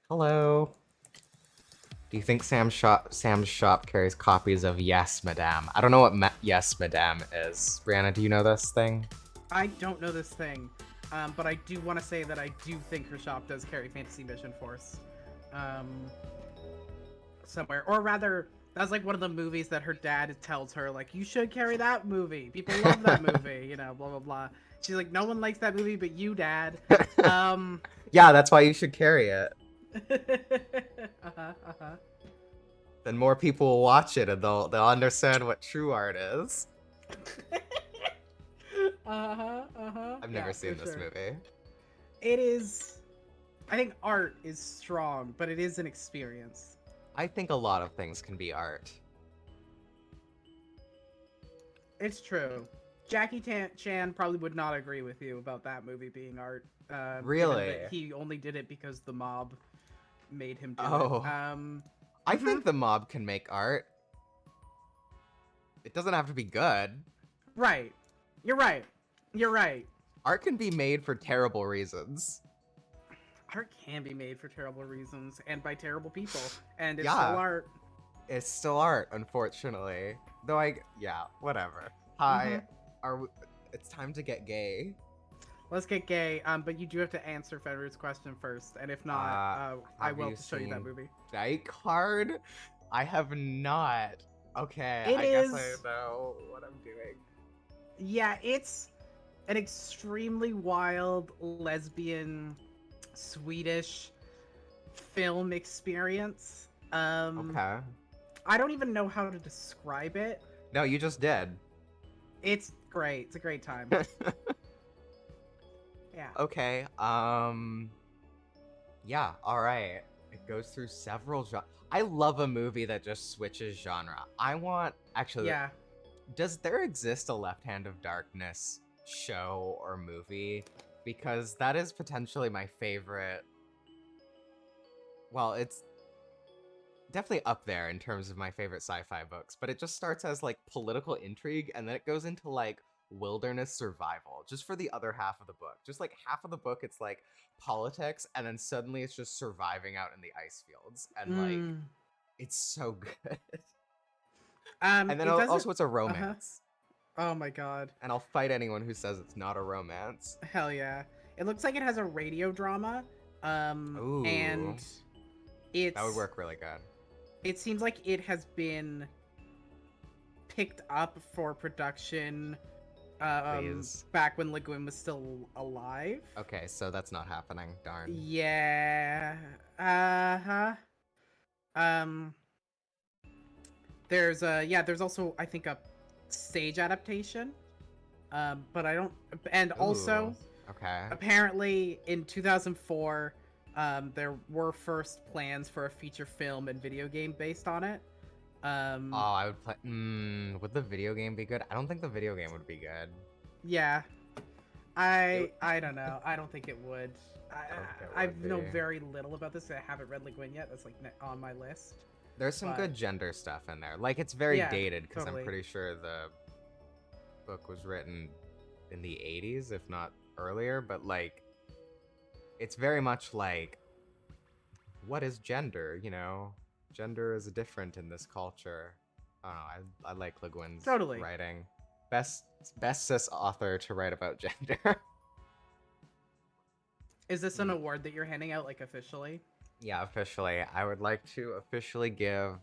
Hello. Do you think Sam's shop carries copies of Yes, Madame? I don't know what Yes, Madame is. Brianna, do you know this thing? I don't know this thing, but I do want to say that I do think her shop does carry Fantasy Mission Force um, somewhere. Or rather, that's like one of the movies that her dad tells her, like, you should carry that movie. People love that movie, you know, blah, blah, blah. She's like, no one likes that movie but you, Dad. Yeah, that's why you should carry it. uh-huh, uh-huh. Then more people will watch it and they'll understand what true art is. I've never seen this movie. It is... I think art is strong, but it is an experience. I think a lot of things can be art. It's true. Jackie Chan probably would not agree with you about that movie being art. Really? That he only did it because the mob made him do it. I think the mob can make art. It doesn't have to be good. Right. You're right. You're right. Art can be made for terrible reasons. Art can be made for terrible reasons and by terrible people, and it's still art. It's still art, unfortunately. Though whatever. Hi, it's time to get gay. Let's get gay. But you do have to answer Federer's question first, and if not, I will show you that movie. Die Card? I have not. Okay, I guess I know what I'm doing. Yeah, it's an extremely wild lesbian Swedish film experience. Okay. I don't even know how to describe it. No, you just did. It's great. It's a great time. Yeah. Okay. Yeah, alright. It goes through several genres. I love a movie that just switches genre. Yeah. Does there exist a Left Hand of Darkness show or movie? Because that is potentially my favorite. Well, it's definitely up there in terms of my favorite sci-fi books, but it just starts as like political intrigue and then it goes into like wilderness survival just for the other half of the book. Just like half of the book it's like politics and then suddenly it's just surviving out in the ice fields and like it's so good. And then also it's a romance. Oh my god. And I'll fight anyone who says it's not a romance. Hell yeah. It looks like it has a radio drama. Ooh. And it's... That would work really good. It seems like it has been picked up for production back when Le Guin was still alive. Okay, so that's not happening. Darn. Yeah. There's also, I think, a stage adaptation. But I don't... And also... Okay. Apparently, in 2004, there were first plans for a feature film and video game based on it. I would play... would the video game be good? I don't think the video game would be good. Yeah. I don't know. I don't think it would. I know very little about this. I haven't read Le Guin yet. That's like on my list. There's some good gender stuff in there. Like, it's very dated, because I'm pretty sure the book was written in the 80s, if not earlier, but like it's very much like, what is gender, you know? Gender is different in this culture. I don't know, I like Le Guin's writing. Best cis author to write about gender. Is this an award that you're handing out, like, officially? Yeah, officially. I would like to officially give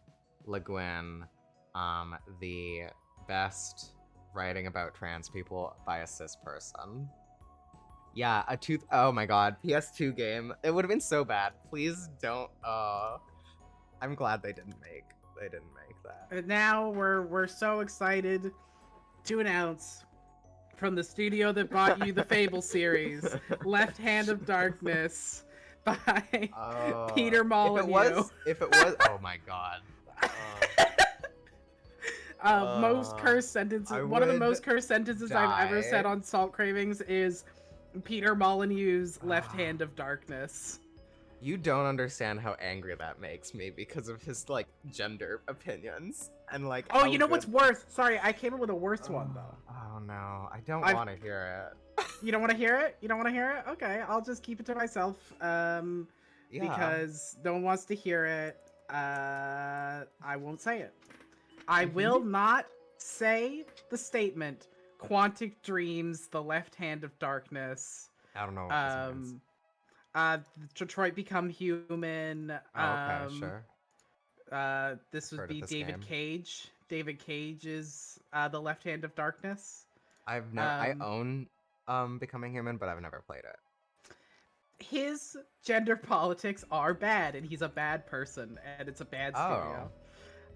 Le Guin the best writing about trans people by a cis person. Yeah, oh my god, PS2 game. It would have been so bad. Please don't. I'm glad they didn't make that. And now we're so excited to announce from the studio that bought you the Fable series, Left Hand of Darkness by Peter Molyneux. If it was, oh my god. Most cursed sentences. One of the most cursed sentences I've ever said on Salt Cravings is Peter Molyneux's Left Hand of Darkness. You don't understand how angry that makes me because of his, like, gender opinions. And, like, oh, you know what's worse? Sorry, I came up with a worse one, though. Oh, no. I don't want to hear it. You don't want to hear it? You don't want to hear it? Okay, I'll just keep it to myself. Yeah. Because no one wants to hear it. I won't say it. I will not say the statement, Quantic Dreams, the left hand of darkness. I don't know what this means. Detroit Become Human. Okay, sure. This would be David Cage. David Cage is the left hand of darkness. I've never. I own Becoming Human, but I've never played it. His gender politics are bad, and he's a bad person, and it's a bad studio.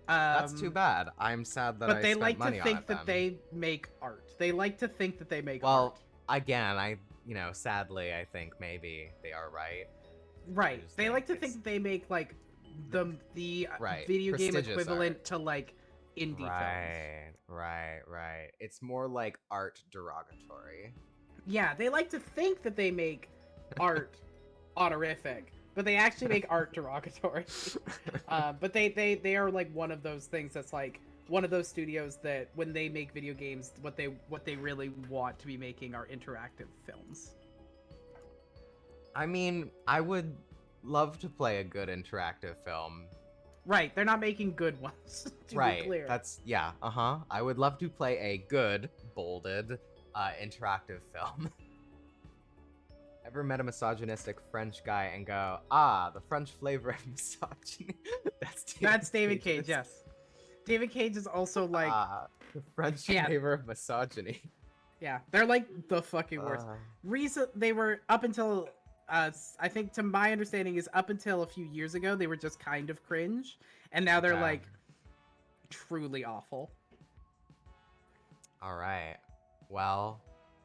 That's too bad. I'm sad that. But they like to think that they make art. They like to think that they make art. Well, again, sadly, I think maybe they are right. Right. They like to think that they make like the video game equivalent to like indie films. Right. It's more like art derogatory. Yeah, they like to think that they make art honorific, but they actually make art derogatory. But they are like one of those things that's like one of those studios that when they make video games, what they really want to be making are interactive films. I mean, I would love to play a good interactive film. Right, they're not making good ones. To be clear. That's I would love to play a good, bolded, interactive film. Ever met a misogynistic French guy and go, the French flavor of misogyny? That's David Cage, yes. David Cage is also like the French flavor of misogyny. Yeah, they're like the fucking worst. They were up until I think, to my understanding, is up until a few years ago they were just kind of cringe, and now they're like truly awful. All right. Well,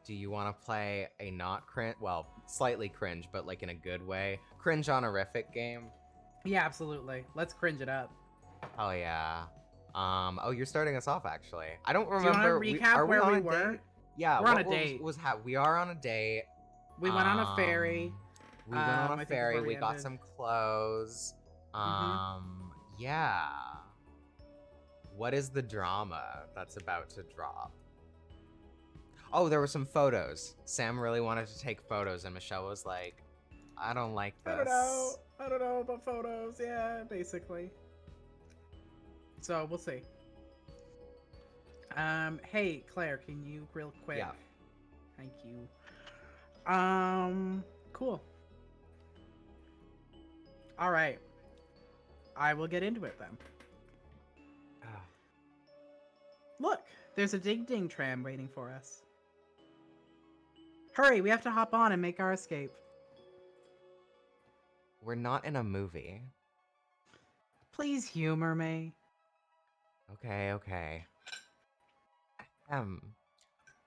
do you want to play a not cringe, well, slightly cringe, but like in a good way, cringe honorific game? Yeah, absolutely. Let's cringe it up. Oh yeah. You're starting us off actually. I don't remember. Do you want to recap where we were? Yeah, we're on a date. We are on a date. We went on a ferry. We went on a ferry. We got some clothes. Yeah. What is the drama that's about to drop? Oh, there were some photos. Sam really wanted to take photos, and Michelle was like, I don't like this. I don't know about photos. Yeah, basically. So, we'll see. Hey, Claire, can you real quick? Yeah. Thank you. Cool. All right. I will get into it then. Look, there's a ding-ding tram waiting for us. Hurry, we have to hop on and make our escape. We're not in a movie. Please humor me. Okay.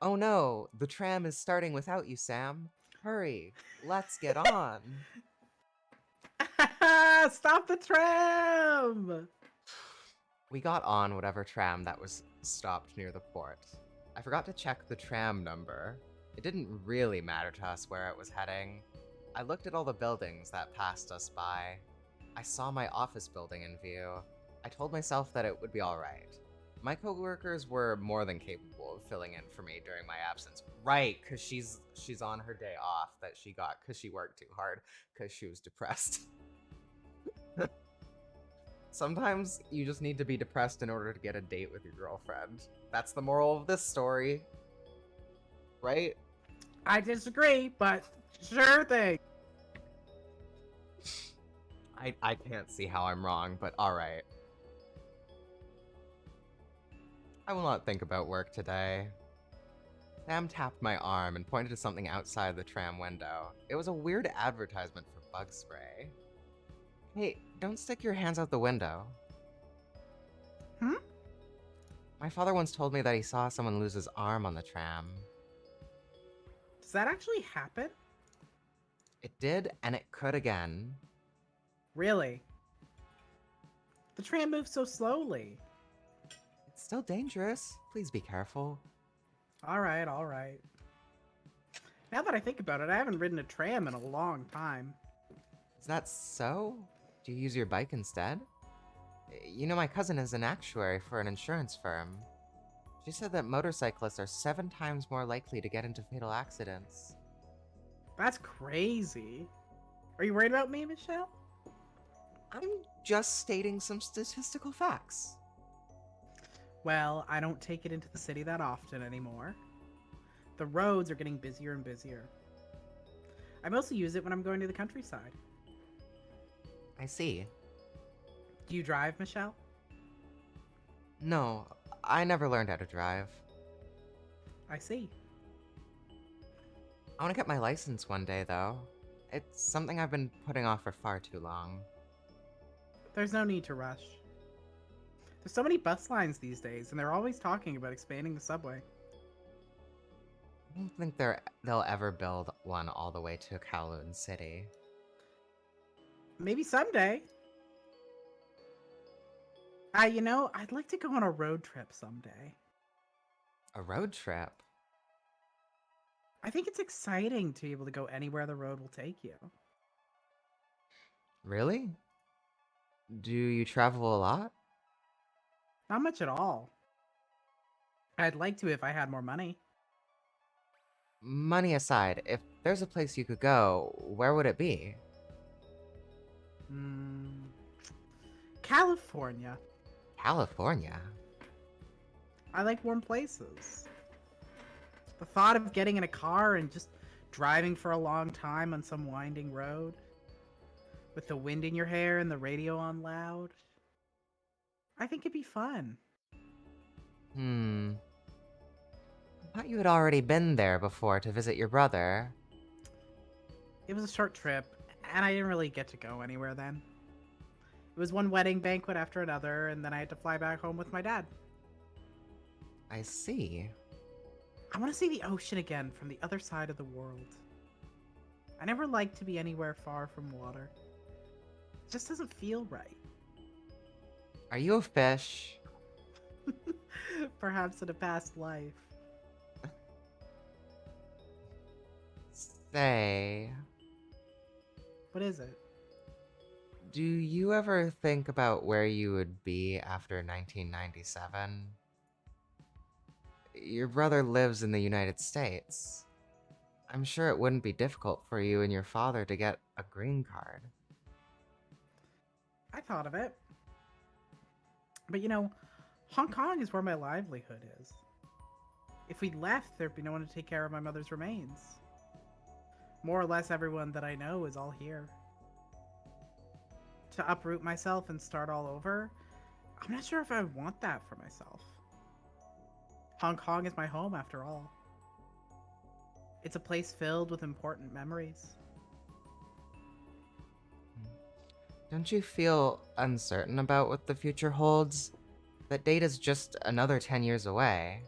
Oh no, the tram is starting without you, Sam. Hurry, let's get on. Stop the tram! We got on whatever tram that was stopped near the port. I forgot to check the tram number. It didn't really matter to us where it was heading. I looked at all the buildings that passed us by. I saw my office building in view. I told myself that it would be alright. My coworkers were more than capable of filling in for me during my absence. Right, because she's on her day off that she got because she worked too hard because she was depressed. Sometimes you just need to be depressed in order to get a date with your girlfriend. That's the moral of this story. Right? I disagree, but sure thing. I can't see how I'm wrong, but alright. I will not think about work today. Sam tapped my arm and pointed to something outside the tram window. It was a weird advertisement for bug spray. Hey, don't stick your hands out the window. My father once told me that he saw someone lose his arm on the tram. Does that actually happen? It did, and it could again. Really? The tram moves so slowly. It's still dangerous. Please be careful. Alright. Now that I think about it, I haven't ridden a tram in a long time. Is that so? Do you use your bike instead? You know, my cousin is an actuary for an insurance firm. She said that motorcyclists are 7 times more likely to get into fatal accidents. That's crazy. Are you worried about me, Michelle? I'm just stating some statistical facts. Well, I don't take it into the city that often anymore. The roads are getting busier and busier. I mostly use it when I'm going to the countryside. I see. Do you drive, Michelle? No, I never learned how to drive. I see. I want to get my license one day, though. It's something I've been putting off for far too long. There's no need to rush. There's so many bus lines these days, and they're always talking about expanding the subway. I don't think they'll ever build one all the way to Kowloon City. Maybe someday. I'd like to go on a road trip someday. A road trip? I think it's exciting to be able to go anywhere the road will take you. Really? Do you travel a lot? Not much at all. I'd like to if I had more money. Money aside, if there's a place you could go, where would it be? California. California? I like warm places. The thought of getting in a car and just driving for a long time on some winding road, with the wind in your hair and the radio on loud, I think it'd be fun. I thought you had already been there before to visit your brother. It was a short trip, and I didn't really get to go anywhere then. It was one wedding banquet after another, and then I had to fly back home with my dad. I see. I want to see the ocean again from the other side of the world. I never liked to be anywhere far from water. It just doesn't feel right. Are you a fish? Perhaps in a past life. Say, What is it? do you ever think about where you would be after 1997? Your brother lives in the United States. I'm sure it wouldn't be difficult for you and your father to get a green card. I thought of it. But Hong Kong is where my livelihood is. If we left, there'd be no one to take care of my mother's remains. More or less everyone that I know is all here. To uproot myself and start all over, I'm not sure if I want that for myself. Hong Kong is my home after all. It's a place filled with important memories. Don't you feel uncertain about what the future holds? That date is just another 10 years away.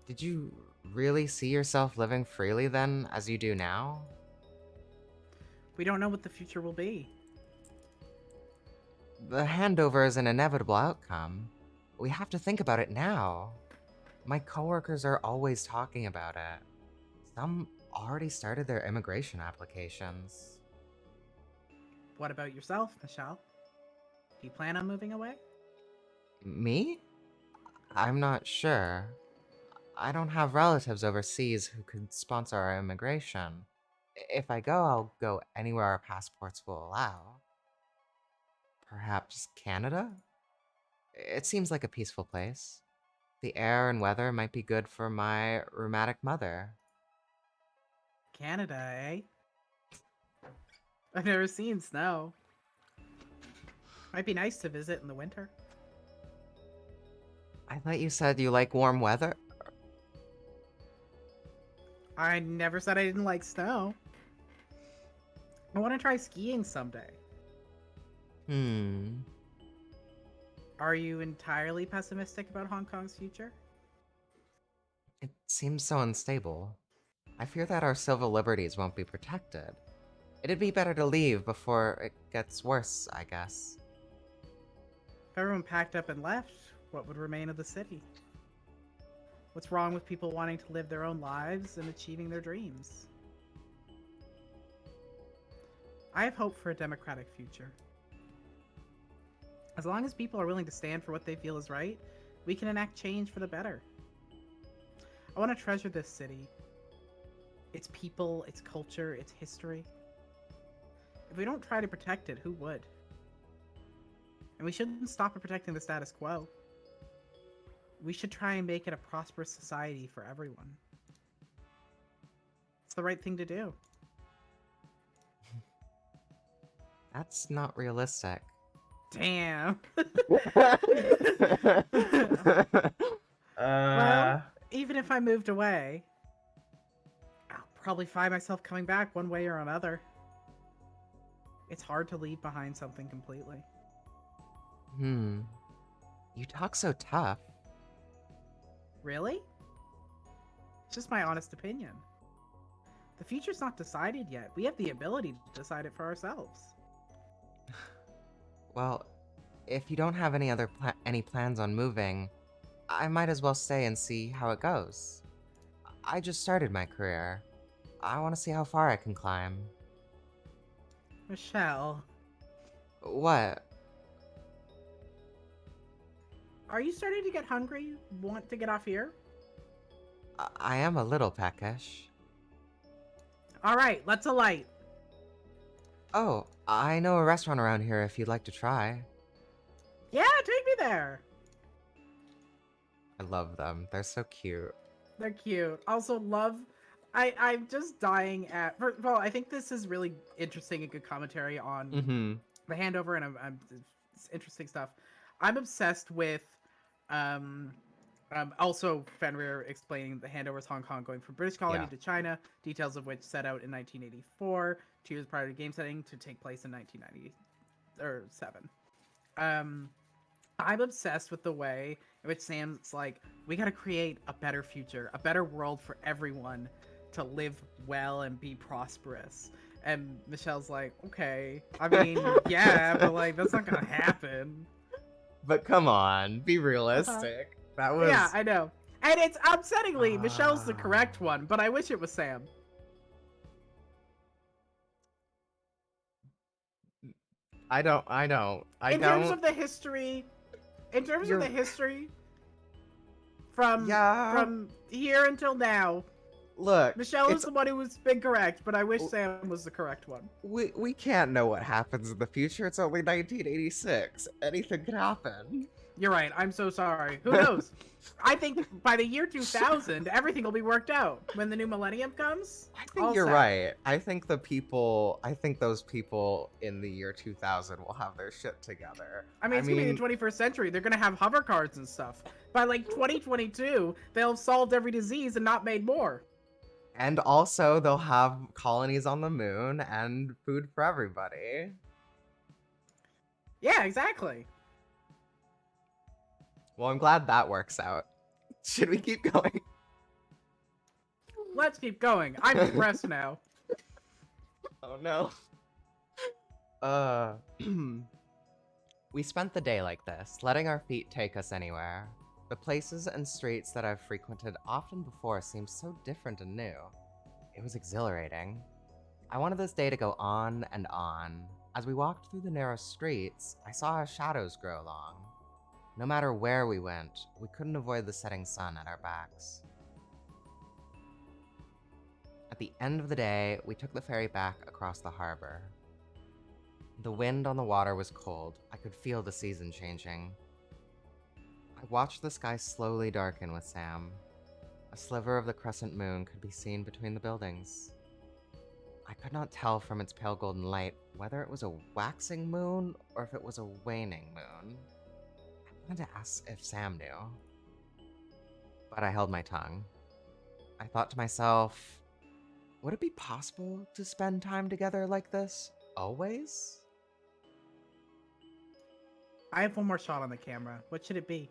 Did you really see yourself living freely then, as you do now? We don't know what the future will be. The handover is an inevitable outcome. We have to think about it now. My coworkers are always talking about it. Some already started their immigration applications. What about yourself, Michelle? Do you plan on moving away? Me? I'm not sure. I don't have relatives overseas who could sponsor our immigration. If I go, I'll go anywhere our passports will allow. Perhaps Canada? It seems like a peaceful place. The air and weather might be good for my rheumatic mother. Canada, eh? I've never seen snow. Might be nice to visit in the winter. I thought you said you like warm weather? I never said I didn't like snow. I want to try skiing someday. Are you entirely pessimistic about Hong Kong's future? It seems so unstable. I fear that our civil liberties won't be protected. It'd be better to leave before it gets worse, I guess. If everyone packed up and left, what would remain of the city? What's wrong with people wanting to live their own lives and achieving their dreams? I have hope for a democratic future. As long as people are willing to stand for what they feel is right, we can enact change for the better. I want to treasure this city. Its people, its culture, its history. If we don't try to protect it, who would? And we shouldn't stop at protecting the status quo. We should try and make it a prosperous society for everyone. It's the right thing to do. That's not realistic. Damn. Uh, Well, even if I moved away, I'll probably find myself coming back one way or another. It's hard to leave behind something completely. You talk so tough. Really? It's just my honest opinion. The future's not decided yet. We have the ability to decide it for ourselves. Well, if you don't have any plans on moving, I might as well stay and see how it goes. I just started my career. I want to see how far I can climb. Michele, What? are you starting to get hungry? Want to get off here? I am a little peckish. All right, let's alight. Oh, I know a restaurant around here if you'd like to try. Yeah, take me there. I love them. They're so cute. They're cute. Also, love. I'm just dying at. First of all, I think this is really interesting and good commentary on the handover, and it's interesting stuff. I'm obsessed with. Also, Fenrir explaining the handovers Hong Kong going from British colony to China, details of which set out in 1984, 2 years prior to game setting, to take place in 1997. I'm obsessed with the way in which Sam's like, we gotta create a better future, a better world for everyone to live well and be prosperous. And Michelle's like, okay, I mean, yeah, but like, that's not gonna happen. But come on, be realistic. That was... Yeah, I know. And it's upsettingly, Michelle's the correct one, but I wish it was Sam. I don't. In terms of the history, from here until now, look, Michelle is the one who's been correct, but I wish Sam was the correct one. We can't know what happens in the future. It's only 1986. Anything could happen. You're right. I'm so sorry. Who knows? I think by the year 2000, everything will be worked out. When the new millennium comes, I think you're right. I think those people in the year 2000 will have their shit together. I mean, it's gonna be the 21st century. They're gonna have hover cars and stuff. By like 2022, they'll have solved every disease and not made more. And also, they'll have colonies on the moon and food for everybody. Yeah, exactly. Well, I'm glad that works out. Should we keep going? Let's keep going. I'm depressed now. Oh no. We spent the day like this, letting our feet take us anywhere. The places and streets that I've frequented often before seemed so different and new. It was exhilarating. I wanted this day to go on and on. As we walked through the narrow streets, I saw our shadows grow long. No matter where we went, we couldn't avoid the setting sun at our backs. At the end of the day, we took the ferry back across the harbor. The wind on the water was cold. I could feel the season changing. I watched the sky slowly darken with Sam. A sliver of the crescent moon could be seen between the buildings. I could not tell from its pale golden light whether it was a waxing moon or if it was a waning moon. I wanted to ask if Sam knew, but I held my tongue. I thought to myself, would it be possible to spend time together like this, always? I have one more shot on the camera. What should it be?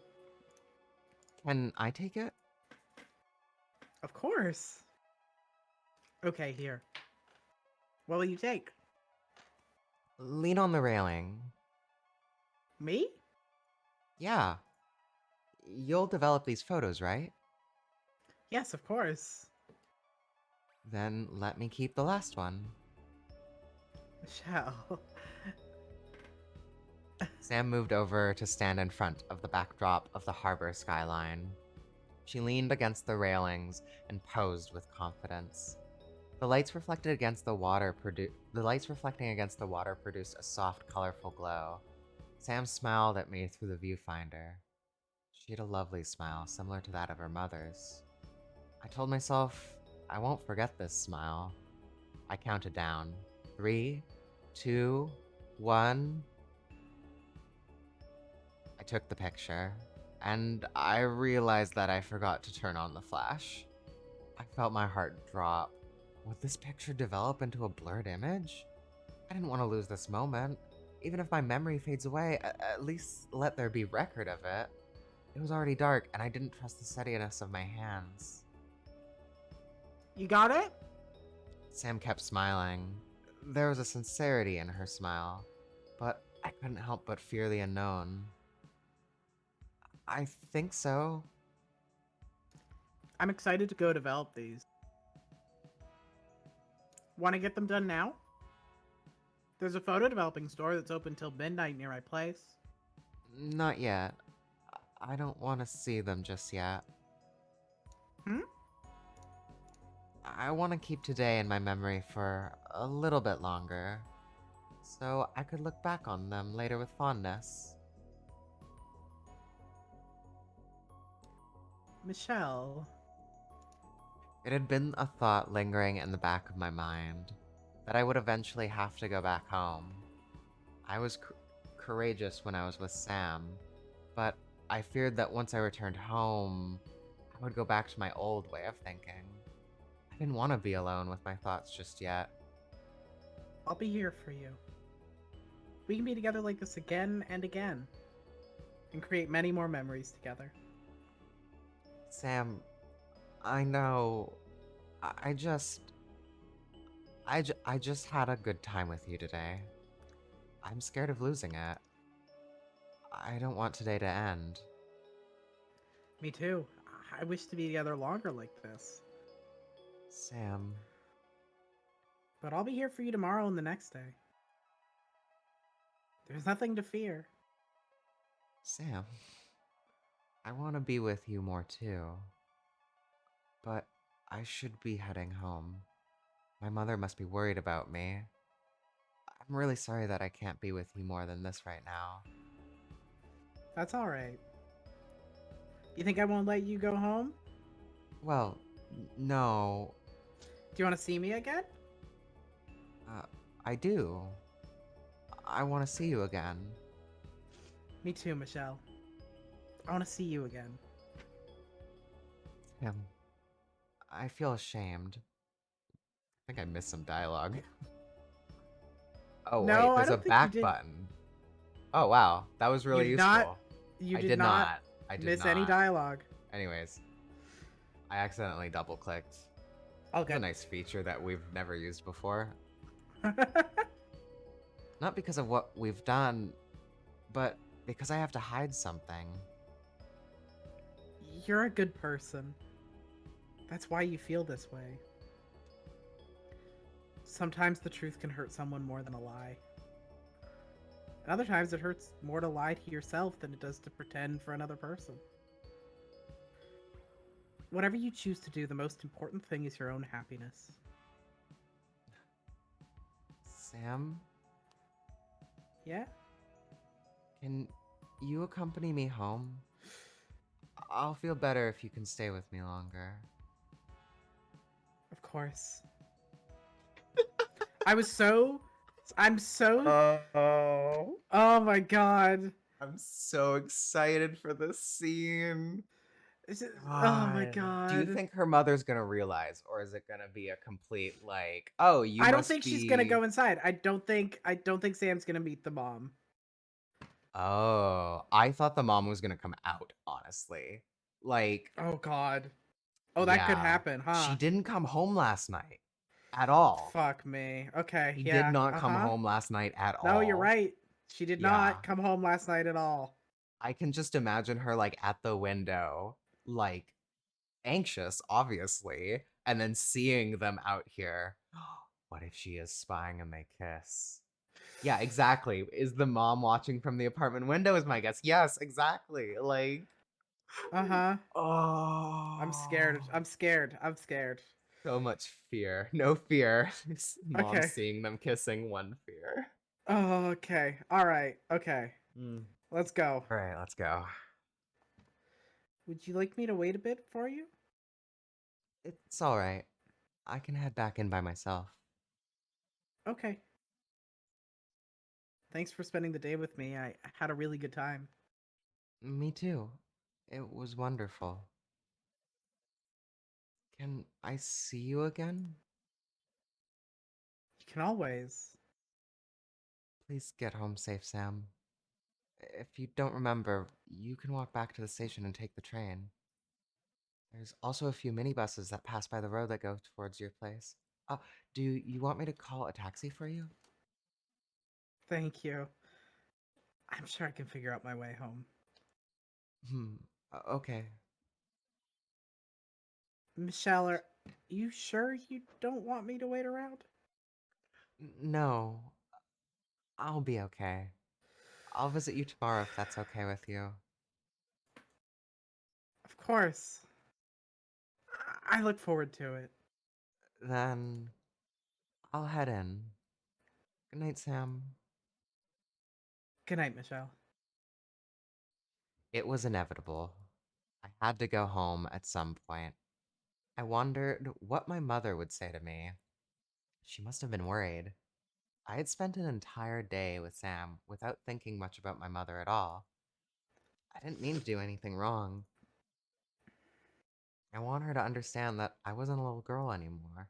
Can I take it? Of course. Okay, here. What will you take? Lean on the railing. Me? Yeah. You'll develop these photos, right? Yes, of course. Then let me keep the last one. Michelle. Sam moved over to stand in front of the backdrop of the harbor skyline. She leaned against the railings and posed with confidence. The lights reflecting against the water produced a soft, colorful glow. Sam smiled at me through the viewfinder. She had a lovely smile, similar to that of her mother's. I told myself I won't forget this smile. I counted down. 3, 2, 1. I took the picture, and I realized that I forgot to turn on the flash. I felt my heart drop. Would this picture develop into a blurred image? I didn't want to lose this moment. Even if my memory fades away, at least let there be record of it. It was already dark, and I didn't trust the steadiness of my hands. You got it? Sam kept smiling. There was a sincerity in her smile, but I couldn't help but fear the unknown. I think so. I'm excited to go develop these. Want to get them done now? There's a photo developing store that's open till midnight near my place. Not yet. I don't want to see them just yet. I want to keep today in my memory for a little bit longer, so I could look back on them later with fondness. Michelle. It had been a thought lingering in the back of my mind that I would eventually have to go back home. I was courageous when I was with Sam, but I feared that once I returned home, I would go back to my old way of thinking. I didn't want to be alone with my thoughts just yet. I'll be here for you. We can be together like this again and again, and create many more memories together. Sam, I know. I just had a good time with you today. I'm scared of losing it. I don't want today to end. Me too. I wish to be together longer like this. Sam. But I'll be here for you tomorrow and the next day. There's nothing to fear. Sam. I want to be with you more too. But I should be heading home. My mother must be worried about me. I'm really sorry that I can't be with you more than this right now. That's alright. You think I won't let you go home? Well, no. Do you want to see me again? I do. I want to see you again. Me too, Michelle. I want to see you again. Sam, I feel ashamed. I think I missed some dialogue. Oh, no, wait, there's a back button. Oh, wow. That was really useful. You did not miss any dialogue. Anyways, I accidentally double-clicked. Okay. It's a nice feature that we've never used before. Not because of what we've done, but because I have to hide something. You're a good person. That's why you feel this way. Sometimes the truth can hurt someone more than a lie. And other times it hurts more to lie to yourself than it does to pretend for another person. Whatever you choose to do, the most important thing is your own happiness. Sam? Yeah? Can you accompany me home? I'll feel better if you can stay with me longer. Of course. I'm so... Oh my god. I'm so excited for this scene. Oh my god. Do you think her mother's gonna realize, or is it gonna be a complete like, oh, you? I don't think she's gonna go inside. I don't think Sam's gonna meet the mom. Oh, I thought the mom was gonna come out, honestly. Like, oh god. Oh, that could happen, huh? She didn't come home last night at all. Fuck me. Okay, She did not come home last night at all. No, you're right. She did not come home last night at all. I can just imagine her like at the window, like anxious, obviously, and then seeing them out here. What What if she is spying and they kiss? Yeah, exactly. Is the mom watching from the apartment window? Is my guess. Yes, exactly. Like, Uh-huh. I'm scared. oh, I'm scared. I'm scared. so much fear. No fear. Mom Okay. seeing them kissing, one fear. Oh, okay. All right. Okay. Mm. Let's go. All right, let's go. Would you like me to wait a bit for you? It's all right. I can head back in by myself. Okay. Thanks for spending the day with me. I had a really good time. Me too. It was wonderful. Can I see you again? You can always. Please get home safe, Sam. If you don't remember, you can walk back to the station and take the train. There's also a few minibuses that pass by the road that go towards your place. Uh, do you want me to call a taxi for you? Thank you. I'm sure I can figure out my way home. Hmm. Okay. Michelle, are you sure you don't want me to wait around? No, I'll be okay. I'll visit you tomorrow if that's okay with you. Of course. I look forward to it. Then I'll head in. Good night, Sam. Good night, Michelle. It was inevitable. I had to go home at some point. I wondered what my mother would say to me. She must have been worried. I had spent an entire day with Sam without thinking much about my mother at all. I didn't mean to do anything wrong. I want her to understand that I wasn't a little girl anymore.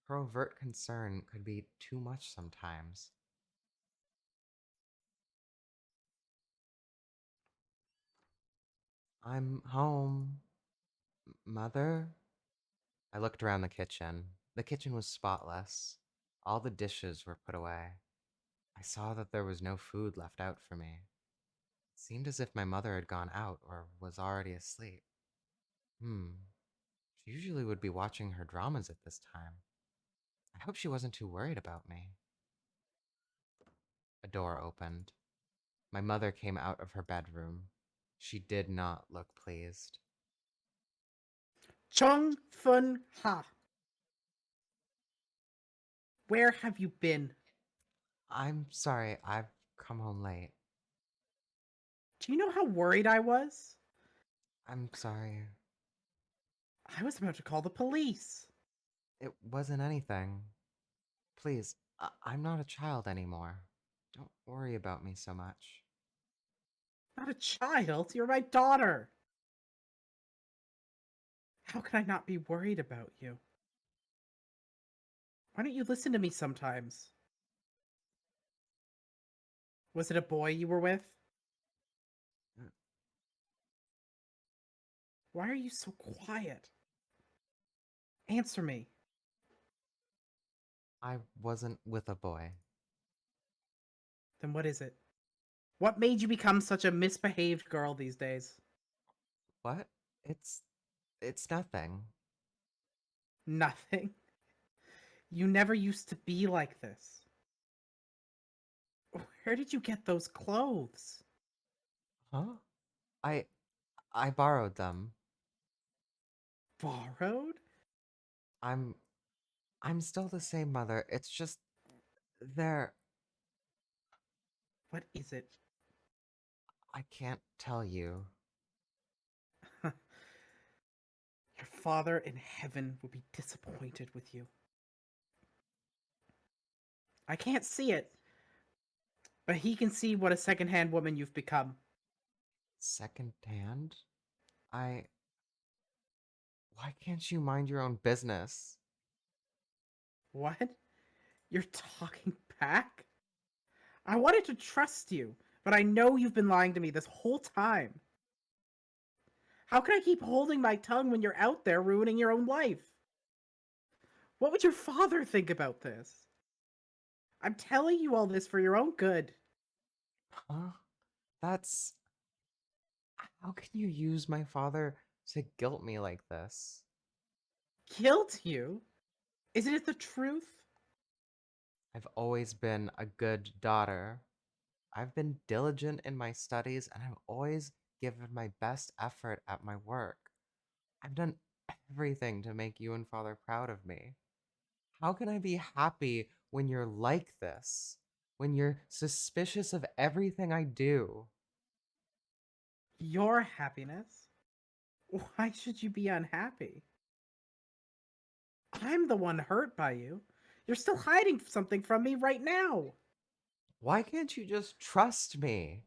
Her overt concern could be too much sometimes. I'm home. Mother? I looked around the kitchen. The kitchen was spotless. All the dishes were put away. I saw that there was no food left out for me. It seemed as if my mother had gone out or was already asleep. Hmm. She usually would be watching her dramas at this time. I hope she wasn't too worried about me. A door opened. My mother came out of her bedroom. She did not look pleased. Chung Fun Ha. Where have you been? I'm sorry, I've come home late. Do you know how worried I was? I'm sorry. I was about to call the police. It wasn't anything. Please, I'm not a child anymore. Don't worry about me so much. Not a child, you're my daughter. How can I not be worried about you? Why don't you listen to me sometimes? Was it a boy you were with? Uh, Why are you so quiet? Answer me. I wasn't with a boy. Then what is it? What made you become such a misbehaved girl these days? What? It's nothing. Nothing. You never used to be like this. Where did you get those clothes? Huh? I I borrowed them. Borrowed? I'm I'm still the same mother. It's just they're What is it? I can't tell you. Your father in heaven would be disappointed with you. I can't see it, but he can see what a second-hand woman you've become. Second hand? I Why can't you mind your own business? What? You're talking back? I wanted to trust you, but I know you've been lying to me this whole time. How can I keep holding my tongue when you're out there ruining your own life? What would your father think about this? I'm telling you all this for your own good. Huh? That's How can you use my father to guilt me like this? Guilt you? Isn't it the truth? I've always been a good daughter. I've been diligent in my studies and I've always given my best effort at my work. I've done everything to make you and Father proud of me. How can I be happy when you're like this? When you're suspicious of everything I do? Your happiness? Why should you be unhappy? I'm the one hurt by you. You're still hiding something from me right now. Why can't you just trust me?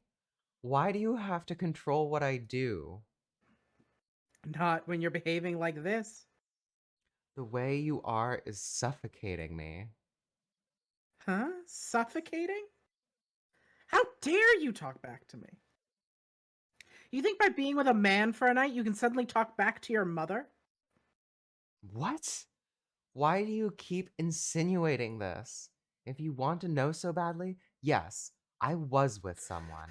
Why do you have to control what I do? Not when you're behaving like this. The way you are is suffocating me. Huh? Suffocating? How dare you talk back to me? You think by being with a man for a night you can suddenly talk back to your mother? What? Why do you keep insinuating this? If you want to know so badly, yes, I was with someone.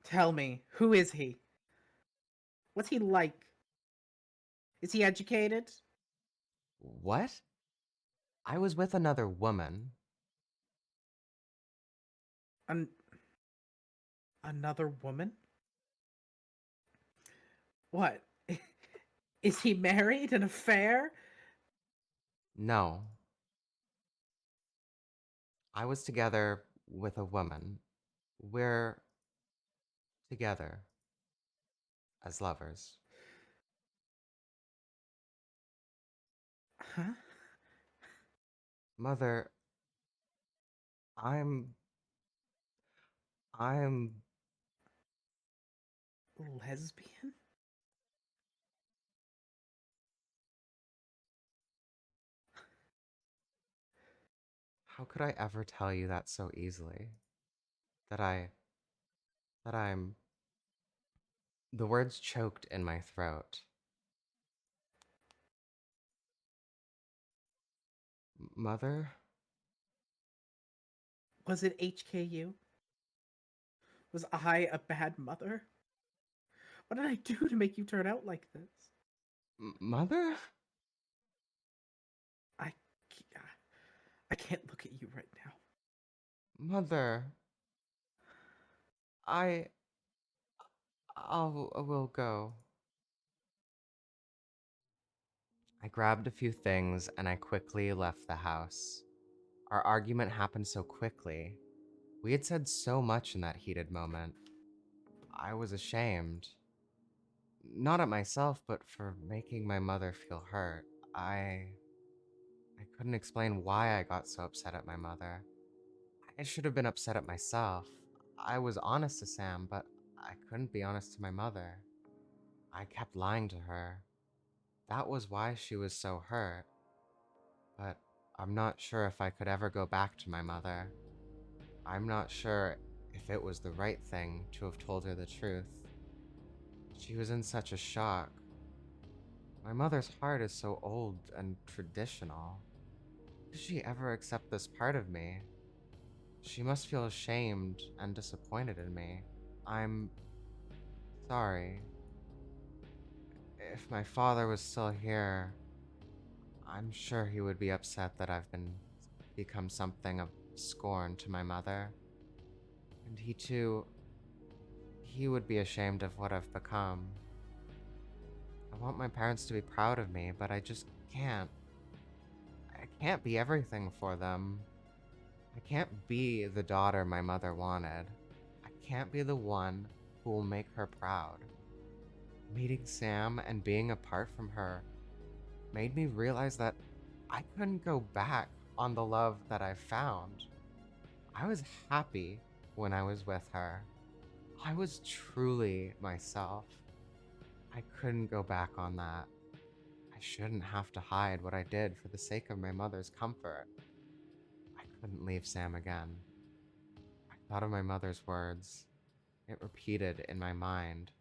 Tell me, who is he? What's he like? Is he educated? What? I was with another woman. An- Another woman? What? Is he married? An affair? No, I was together with a woman. We're together as lovers. Huh? Mother, I'm. I'm. Lesbian? How could I ever tell you that so easily? That I. That I'm. The words choked in my throat. Mother? Was it HKU? Was I a bad mother? What did I do to make you turn out like this? Mother? I, I can't look at you right now. Mother. I. I will go. I grabbed a few things and I quickly left the house. Our argument happened so quickly. We had said so much in that heated moment. I was ashamed. Not at myself, but for making my mother feel hurt. I couldn't explain why I got so upset at my mother. I should have been upset at myself. I was honest to Sam, but I couldn't be honest to my mother. I kept lying to her. That was why she was so hurt. But I'm not sure if I could ever go back to my mother. I'm not sure if it was the right thing to have told her the truth. She was in such a shock. My mother's heart is so old and traditional. Did she ever accept this part of me? She must feel ashamed and disappointed in me. I'm sorry. If my father was still here, I'm sure he would be upset that become something of scorn to my mother. And he too, he would be ashamed of what I've become. I want my parents to be proud of me, but I just can't. I can't be everything for them. I can't be the daughter my mother wanted. I can't be the one who will make her proud. Meeting Sam and being apart from her made me realize that I couldn't go back on the love that I found. I was happy when I was with her. I was truly myself. I couldn't go back on that. I shouldn't have to hide what I did for the sake of my mother's comfort. I couldn't leave Sam again. I thought of my mother's words. It repeated in my mind.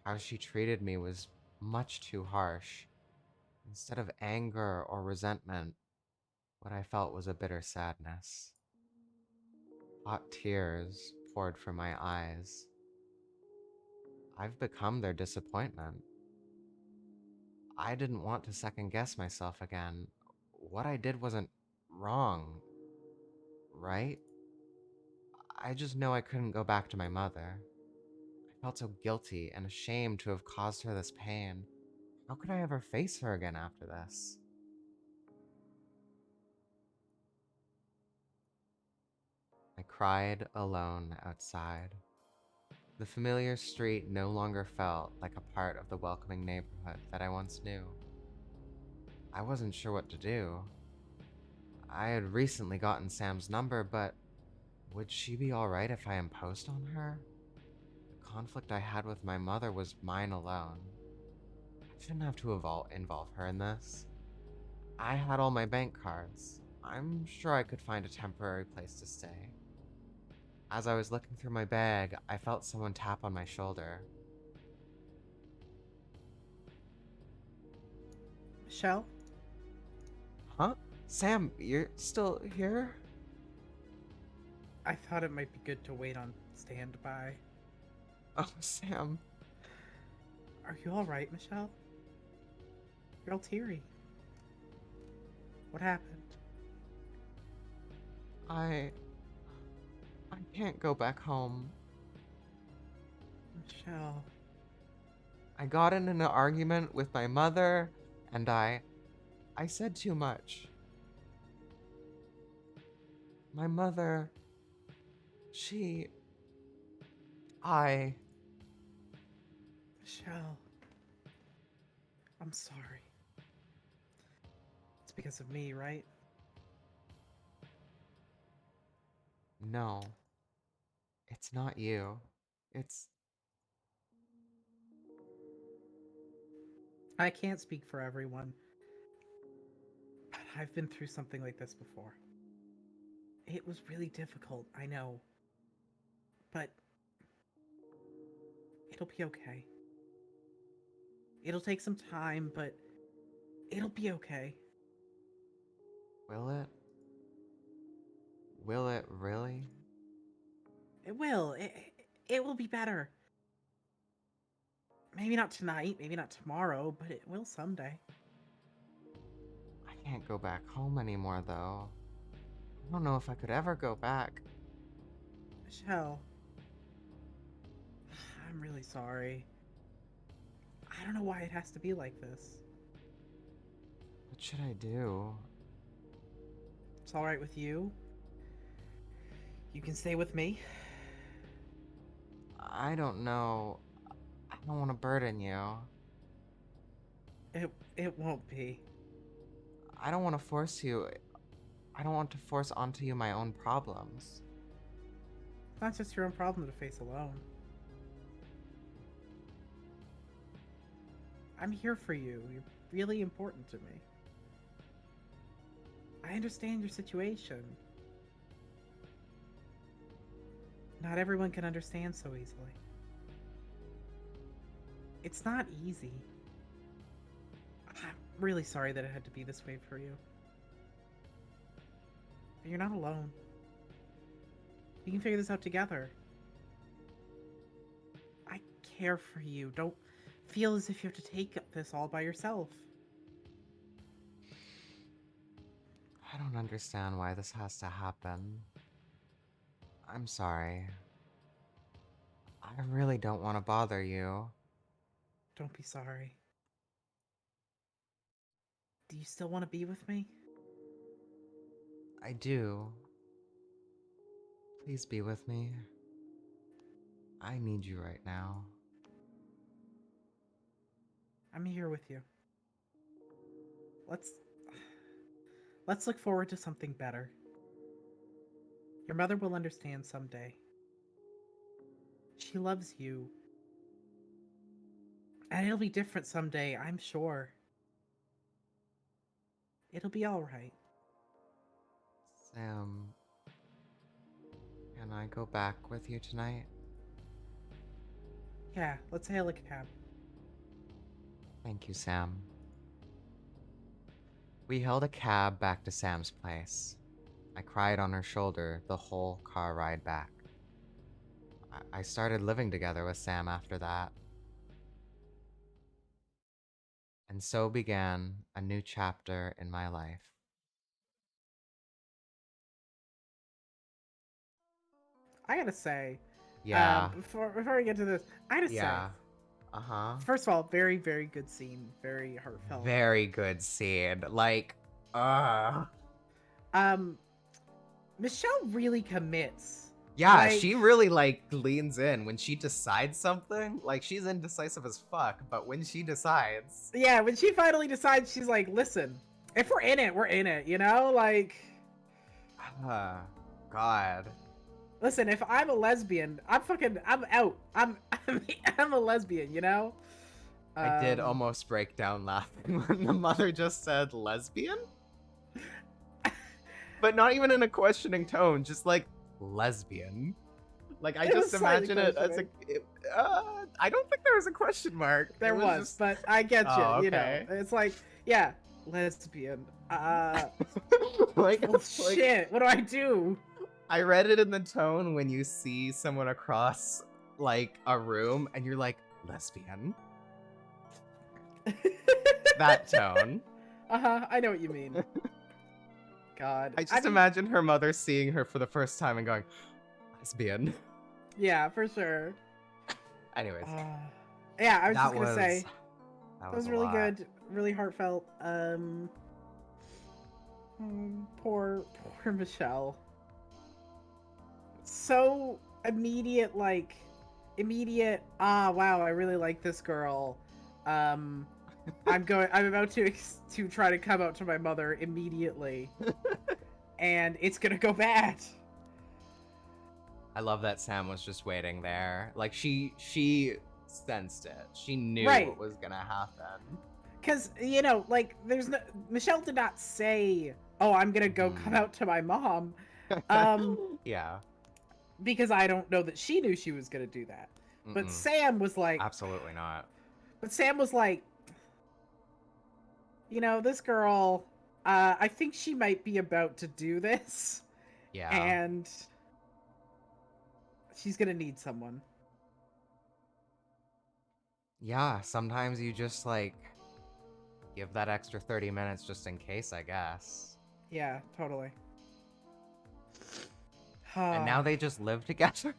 How she treated me was much too harsh. Instead of anger or resentment, what I felt was a bitter sadness. Hot tears poured from my eyes. I've become their disappointment. I didn't want to second guess myself again. What I did wasn't wrong. right? I just know I couldn't go back to my mother. I felt so guilty and ashamed to have caused her this pain. How could I ever face her again after this? I cried alone outside. The familiar street no longer felt like a part of the welcoming neighborhood that I once knew. I wasn't sure what to do. I had recently gotten Sam's number, but would she be alright if I imposed on her? The conflict I had with my mother was mine alone. I shouldn't have to involve her in this. I had all my bank cards. I'm sure I could find a temporary place to stay. As I was looking through my bag, I felt someone tap on my shoulder. Michelle? Huh? Sam, you're still here? I thought it might be good to wait on standby. Oh, Sam. Are you alright, Michelle? You're all teary. What happened? I can't go back home. Michelle. I got in an argument with my mother, and I said too much. My mother, I... Michelle. I'm sorry. It's because of me, right? No. It's not you. It's... I can't speak for everyone, but I've been through something like this before. It was really difficult, I know. But it'll be okay. It'll take some time, but it'll be okay. Will it? Will it really? It will. It will be better. Maybe not tonight, maybe not tomorrow, but it will someday. I can't go back home anymore, though. I don't know if I could ever go back. Michelle, I'm really sorry. I don't know why it has to be like this. What should I do? It's alright with you. You can stay with me. I don't know. I don't want to burden you. It won't be. I don't want to force you. I don't want to force onto you my own problems. It's not just your own problem to face alone. I'm here for you. You're really important to me. I understand your situation. Not everyone can understand so easily. It's not easy. I'm really sorry that it had to be this way for you. But you're not alone. We can figure this out together. I care for you. Don't feel as if you have to take this all by yourself. I don't understand why this has to happen. I'm sorry. I really don't want to bother you. Don't be sorry. Do you still want to be with me? I do. Please be with me. I need you right now. I'm here with you. Let's look forward to something better. Your mother will understand someday. She loves you. And it'll be different someday, I'm sure. It'll be alright. Sam, can I go back with you tonight? Yeah, let's hail a cab. Thank you, Sam. We hailed a cab back to Sam's place. I cried on her shoulder the whole car ride back. I started living together with Sam after that. And so began a new chapter in my life. I gotta say, Yeah. before we get to this, I gotta say, Yeah. Uh-huh. first of all, very, very good scene, very heartfelt. Very good scene. Like, Um, Michele really commits. yeah, Like, she really like leans in when she decides something. Like, she's indecisive as fuck, but when she decides, yeah, when she finally decides, she's like, listen, if we're in it, we're in it, you know? Like, God. listen, if I'm a lesbian, I'm out. I'm a lesbian, you know? I did almost break down laughing when the mother just said lesbian? But not even in a questioning tone, just like lesbian. Like, I just imagine it as I don't think there was a question mark. There was just... but I get you, okay. You know. It's like, yeah, lesbian. like, shit, what do I do? I read it in the tone when you see someone across, like, a room, and you're like, lesbian? That tone. I know what you mean. God. I just imagine her mother seeing her for the first time and going, lesbian. Yeah, for sure. Anyways. Yeah, I was just gonna say. That was really good. Really heartfelt. Poor Michele. So immediate, wow, I really like this girl. I'm about to try to come out to my mother immediately. And it's gonna go bad. I love that Sam was just waiting there. Like, she sensed it. She knew what was gonna happen. Because, you know, like, Michele did not say, oh, I'm gonna go come out to my mom. Yeah. Because I don't know that she knew she was gonna do that. But Sam was like... Absolutely not. But Sam was like, you know, this girl, I think she might be about to do this. Yeah. And she's gonna need someone. Yeah, sometimes you just, like, give that extra 30 minutes just in case, I guess. Yeah, totally. And now they just live together?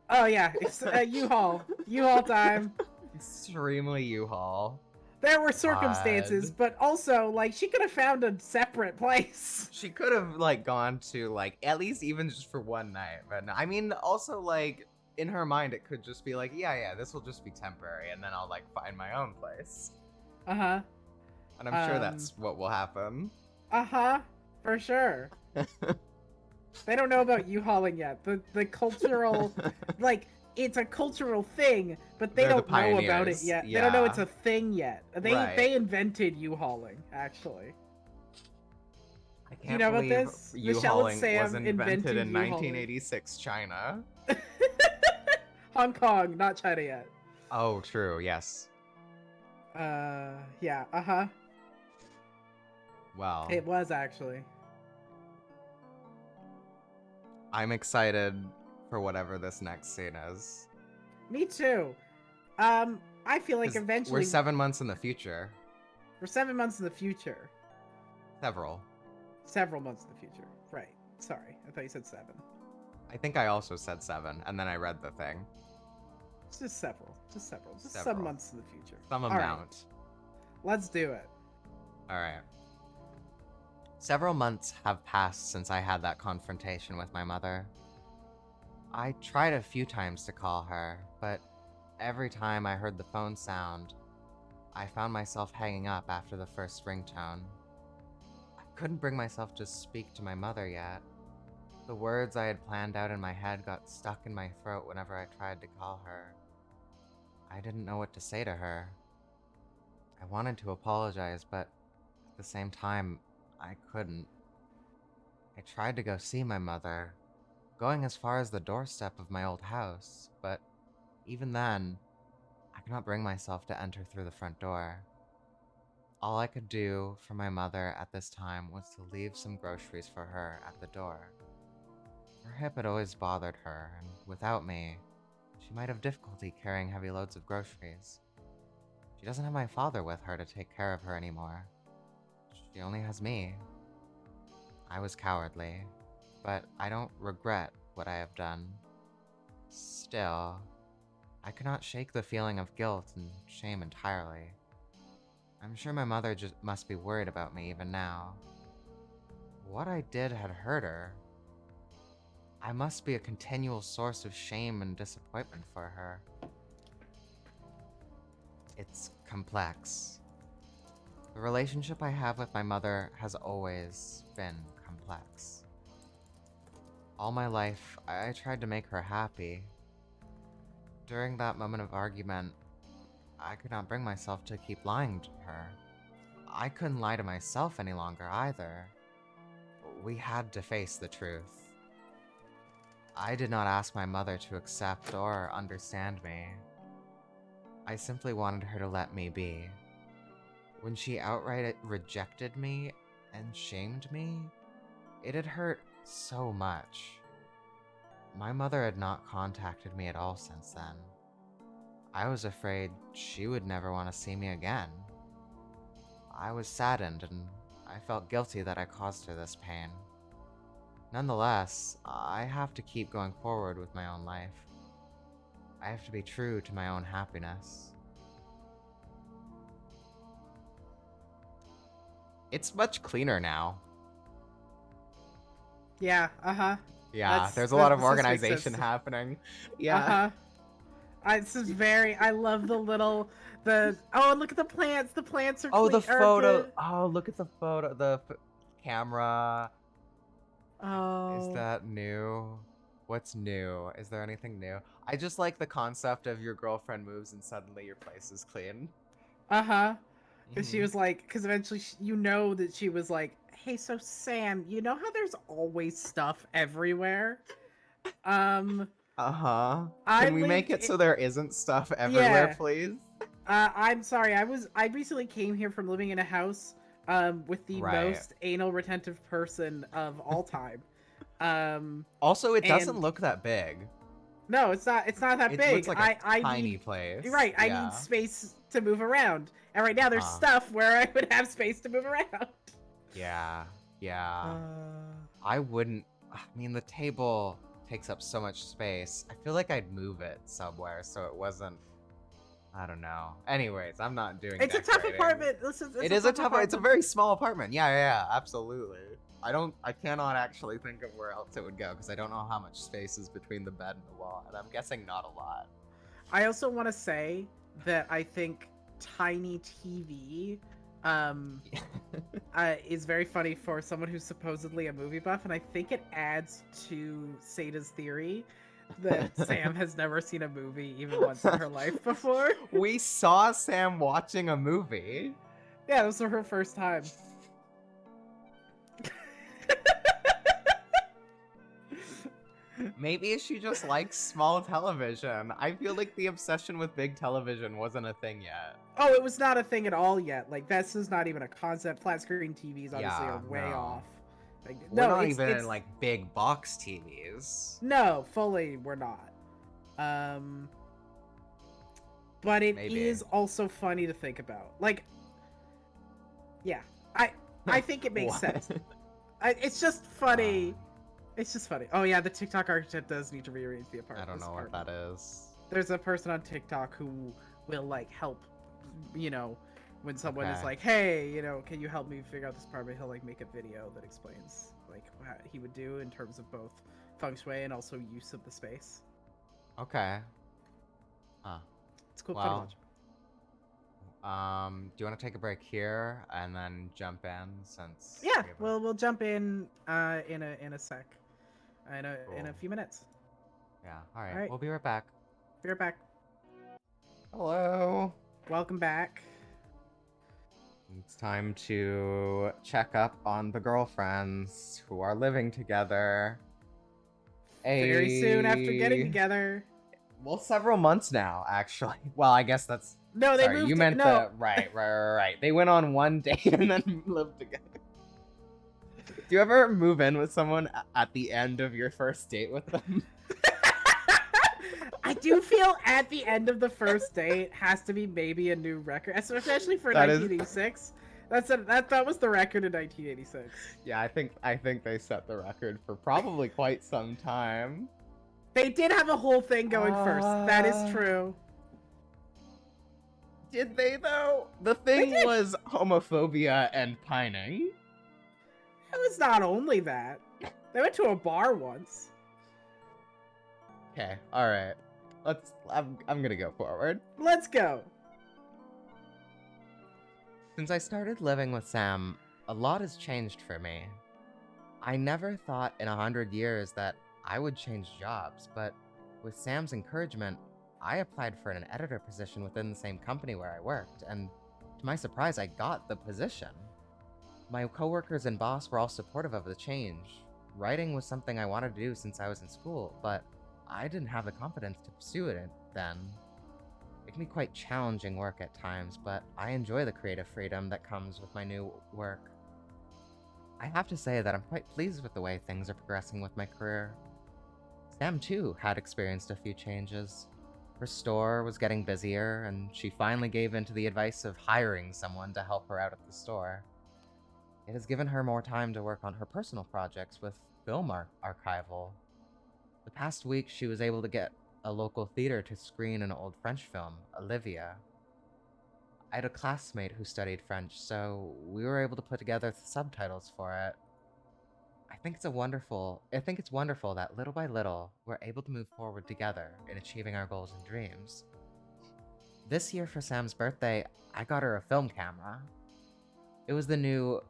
Oh, yeah. It's U-Haul. U-Haul time. Extremely U-Haul. There were circumstances, but also, like, she could have found a separate place. She could have, like, gone to, like, at least even just for one night. But no, I mean, also, like, in her mind, it could just be like, yeah, this will just be temporary, and then I'll, like, find my own place. Uh-huh. And I'm sure that's what will happen. Uh-huh. For sure. They don't know about U-hauling yet. The cultural, like, it's a cultural thing, but they don't know about it yet. Yeah. They don't know it's a thing yet. They invented U-hauling, actually. I can't believe about this? U-hauling was invented in 1986 China. Hong Kong, not China yet. Oh, true, yes. Yeah, uh-huh. Well. It was, actually. I'm excited for whatever this next scene is. Me too. I feel like eventually... We're 7 months in the future. We're 7 months in the future. Several months in the future. Right. Sorry, I thought you said 7. I think I also said 7, and then I read the thing. It's just several. Just 7 months in the future. Some amount. Right. Let's do it. Alright. Several months have passed since I had that confrontation with my mother. I tried a few times to call her, but every time I heard the phone sound, I found myself hanging up after the first ringtone. I couldn't bring myself to speak to my mother yet. The words I had planned out in my head got stuck in my throat whenever I tried to call her. I didn't know what to say to her. I wanted to apologize, but at the same time, I couldn't. I tried to go see my mother, going as far as the doorstep of my old house, but even then, I could not bring myself to enter through the front door. All I could do for my mother at this time was to leave some groceries for her at the door. Her hip had always bothered her, and without me, she might have difficulty carrying heavy loads of groceries. She doesn't have my father with her to take care of her anymore. She only has me. I was cowardly, but I don't regret what I have done. Still, I cannot shake the feeling of guilt and shame entirely. I'm sure my mother just must be worried about me even now. What I did had hurt her. I must be a continual source of shame and disappointment for her. It's complex. The relationship I have with my mother has always been complex. All my life, I tried to make her happy. During that moment of argument, I could not bring myself to keep lying to her. I couldn't lie to myself any longer either. We had to face the truth. I did not ask my mother to accept or understand me. I simply wanted her to let me be. When she outright rejected me and shamed me, it had hurt so much. My mother had not contacted me at all since then. I was afraid she would never want to see me again. I was saddened and I felt guilty that I caused her this pain. Nonetheless, I have to keep going forward with my own life. I have to be true to my own happiness. It's much cleaner now. Yeah, Yeah, there's a lot of organization happening. Yeah. This is very. I love the little. Oh, look at the plants. The plants are. Oh, the photo. Oh, look at the photo. The camera. Oh. Is that new? What's new? Is there anything new? I just like the concept of your girlfriend moves and suddenly your place is clean. Because she was like, because eventually you know that she was like, hey, so Sam, you know how there's always stuff everywhere? Can we make it so there isn't stuff everywhere, please? I'm sorry. I recently came here from living in a house with the most anal retentive person of all time. Also, it doesn't look that big. No, it's not that big. It looks like a tiny place. Right, I need space to move around. And right now there's stuff where I would have space to move around. Yeah. I wouldn't... I mean, the table takes up so much space. I feel like I'd move it somewhere so it wasn't... I don't know. Anyways, I'm not doing It's decorating. A tough apartment. Listen, it's a tough apartment. It's a very small apartment. Yeah, absolutely. I cannot actually think of where else it would go because I don't know how much space is between the bed and the wall, and I'm guessing not a lot. I also want to say that I think tiny TV is very funny for someone who's supposedly a movie buff, and I think it adds to Sada's theory that Sam has never seen a movie even once in her life before. We saw Sam watching a movie. Yeah, this was her first time. Maybe she just likes small television. I feel like the obsession with big television wasn't a thing yet. Oh, it was not a thing at all yet. Like, this is not even a concept. Flat screen TVs obviously are way off. Like, we're not even in like big box TVs. No, fully we're not. But it is also funny to think about. Like, yeah, I think it makes sense. It's just funny. It's just funny. Oh yeah, the TikTok architect does need to rearrange the apartment. I don't know what that is. There's a person on TikTok who will like help, you know, when someone is like, hey, you know, can you help me figure out this apartment? He'll like make a video that explains like what he would do in terms of both feng shui and also use of the space. Okay. It's cool. Fun to watch. Do you want to take a break here and then jump in since? Yeah, we'll jump in a sec. In a few minutes. Yeah. All right. We'll be right back. Be right back. Hello. Welcome back. It's time to check up on the girlfriends who are living together. Very soon after getting together. Well, several months now, actually. Well, I guess that's... No, they sorry, moved. You meant the... Right. They went on one date and then lived together. Do you ever move in with someone at the end of your first date with them? I do feel at the end of the first date has to be maybe a new record, especially for 1986. That was the record in 1986. Yeah, I think they set the record for probably quite some time. They did have a whole thing going first. That is true. Did they though? The thing was homophobia and pining. It was not only that. They went to a bar once. Okay, all right. I'm gonna go forward. Let's go. Since I started living with Sam, a lot has changed for me. I never thought in 100 years that I would change jobs, but with Sam's encouragement, I applied for an editor position within the same company where I worked, and to my surprise, I got the position. My coworkers and boss were all supportive of the change. Writing was something I wanted to do since I was in school, but I didn't have the confidence to pursue it then. It can be quite challenging work at times, but I enjoy the creative freedom that comes with my new work. I have to say that I'm quite pleased with the way things are progressing with my career. Sam, too, had experienced a few changes. Her store was getting busier, and she finally gave in to the advice of hiring someone to help her out at the store. It has given her more time to work on her personal projects with film archival. The past week, she was able to get a local theater to screen an old French film, Olivia. I had a classmate who studied French, so we were able to put together the subtitles for it. I think it's wonderful that little by little, we're able to move forward together in achieving our goals and dreams. This year for Sam's birthday, I got her a film camera. It was the new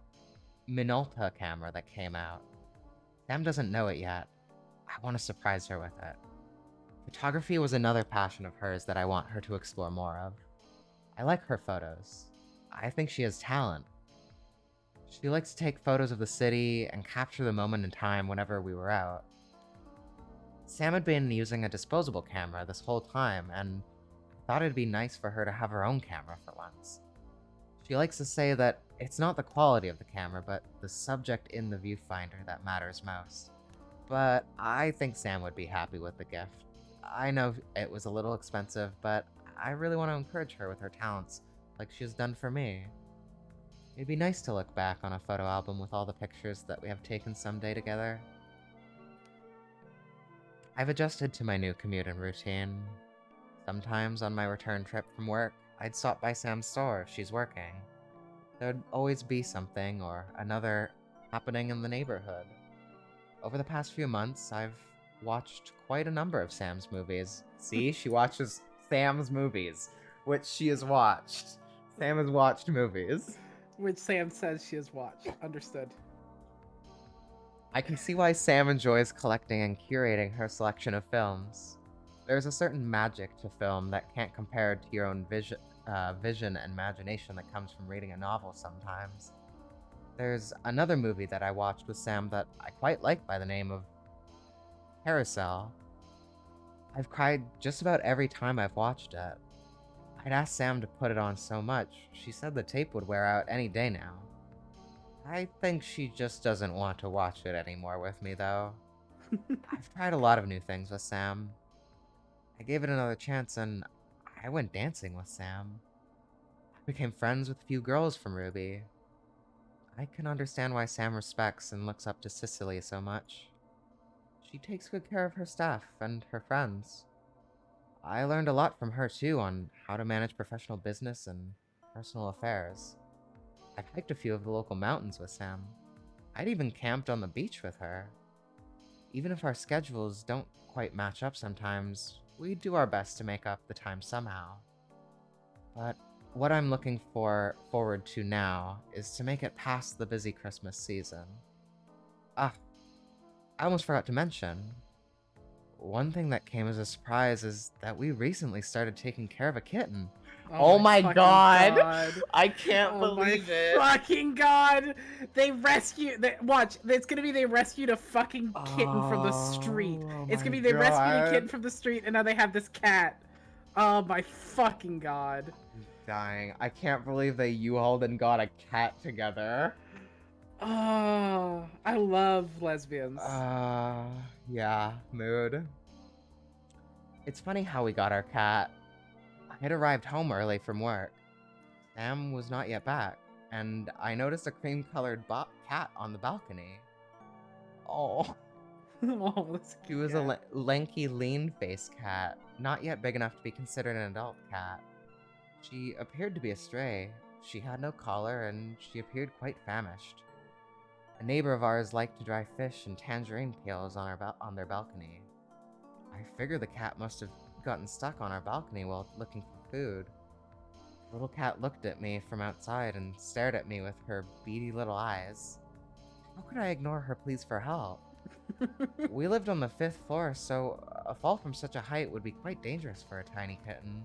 Minolta camera that came out. Sam doesn't know it yet. I want to surprise her with it. Photography was another passion of hers that I want her to explore more of. I like her photos. I think she has talent. She likes to take photos of the city and capture the moment in time whenever we were out. Sam had been using a disposable camera this whole time, and thought it'd be nice for her to have her own camera for once. She likes to say that it's not the quality of the camera, but the subject in the viewfinder that matters most. But I think Sam would be happy with the gift. I know it was a little expensive, but I really want to encourage her with her talents, like she has done for me. It'd be nice to look back on a photo album with all the pictures that we have taken someday together. I've adjusted to my new commute and routine. Sometimes on my return trip from work, I'd stop by Sam's store if she's working. There'd always be something or another happening in the neighborhood. Over the past few months, I've watched quite a number of Sam's movies. See, she watches Sam's movies, which she has watched. Sam has watched movies. Which Sam says she has watched. Understood. I can see why Sam enjoys collecting and curating her selection of films. There's a certain magic to film that can't compare to your own vision and imagination that comes from reading a novel sometimes. There's another movie that I watched with Sam that I quite like by the name of Carousel. I've cried just about every time I've watched it. I'd asked Sam to put it on so much, she said the tape would wear out any day now. I think she just doesn't want to watch it anymore with me, though. I've tried a lot of new things with Sam. I gave it another chance and I went dancing with Sam. I became friends with a few girls from Ruby. I can understand why Sam respects and looks up to Cicely so much. She takes good care of her staff and her friends. I learned a lot from her too on how to manage professional business and personal affairs. I've hiked a few of the local mountains with Sam. I'd even camped on the beach with her. Even if our schedules don't quite match up sometimes, we do our best to make up the time somehow. But what I'm looking forward to now is to make it past the busy Christmas season. I almost forgot to mention. One thing that came as a surprise is that we recently started taking care of a kitten. Oh my god! I can't believe it. Fucking god! They watch, it's gonna be they rescued a fucking kitten from the street. It's gonna be they rescued a kitten from the street and now they have this cat. Oh my fucking god. I'm dying. I can't believe they U-hauled and got a cat together. Oh, I love lesbians. Yeah, mood. It's funny how we got our cat. I had arrived home early from work. Sam was not yet back, and I noticed a cream-colored cat on the balcony. Oh. Oh, that's She was a lanky, lean-faced cat, not yet big enough to be considered an adult cat. She appeared to be a stray. She had no collar, and she appeared quite famished. A neighbor of ours liked to dry fish and tangerine peels on their balcony. I figure the cat must have gotten stuck on our balcony while looking for food. The little cat looked at me from outside and stared at me with her beady little eyes. How could I ignore her pleas for help? We lived on the 5th floor, so a fall from such a height would be quite dangerous for a tiny kitten.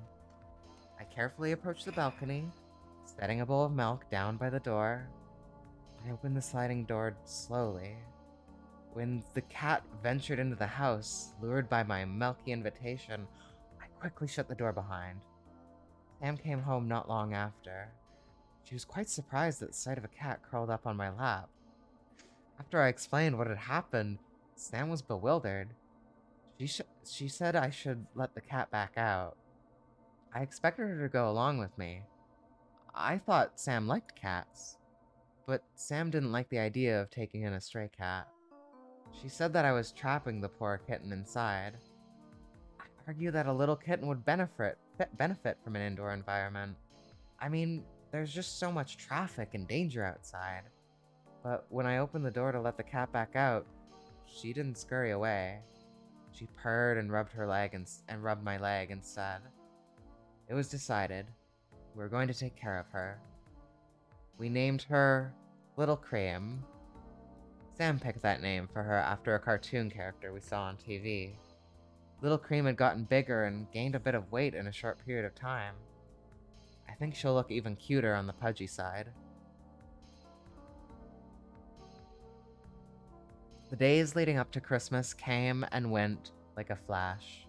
I carefully approached the balcony, setting a bowl of milk down by the door. I opened the sliding door slowly. When the cat ventured into the house, lured by my milky invitation, I quickly shut the door behind. Sam came home not long after. She was quite surprised at the sight of a cat curled up on my lap. After I explained what had happened, Sam was bewildered. She said I should let the cat back out. I expected her to go along with me. I thought Sam liked cats, but Sam didn't like the idea of taking in a stray cat. She said that I was trapping the poor kitten inside. I argued that a little kitten would benefit from an indoor environment. I mean, there's just so much traffic and danger outside. But when I opened the door to let the cat back out, she didn't scurry away. She purred and rubbed my leg instead. It was decided. We were going to take care of her. We named her Little Cream. Sam picked that name for her after a cartoon character we saw on TV. Little Cream had gotten bigger and gained a bit of weight in a short period of time. I think she'll look even cuter on the pudgy side. The days leading up to Christmas came and went like a flash.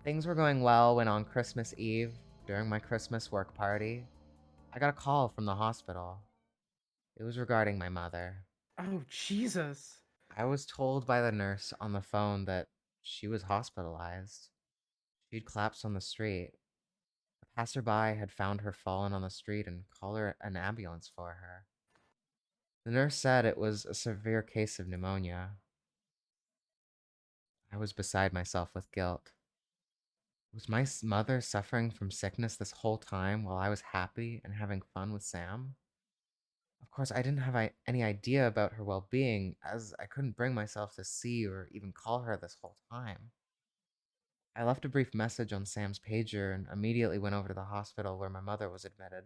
Things were going well when on Christmas Eve, during my Christmas work party, I got a call from the hospital. It was regarding my mother. Oh, Jesus. I was told by the nurse on the phone that she was hospitalized. She'd collapsed on the street. A passerby had found her fallen on the street and called an ambulance for her. The nurse said it was a severe case of pneumonia. I was beside myself with guilt. Was my mother suffering from sickness this whole time while I was happy and having fun with Sam? Of course, I didn't have any idea about her well-being, as I couldn't bring myself to see or even call her this whole time. I left a brief message on Sam's pager and immediately went over to the hospital where my mother was admitted.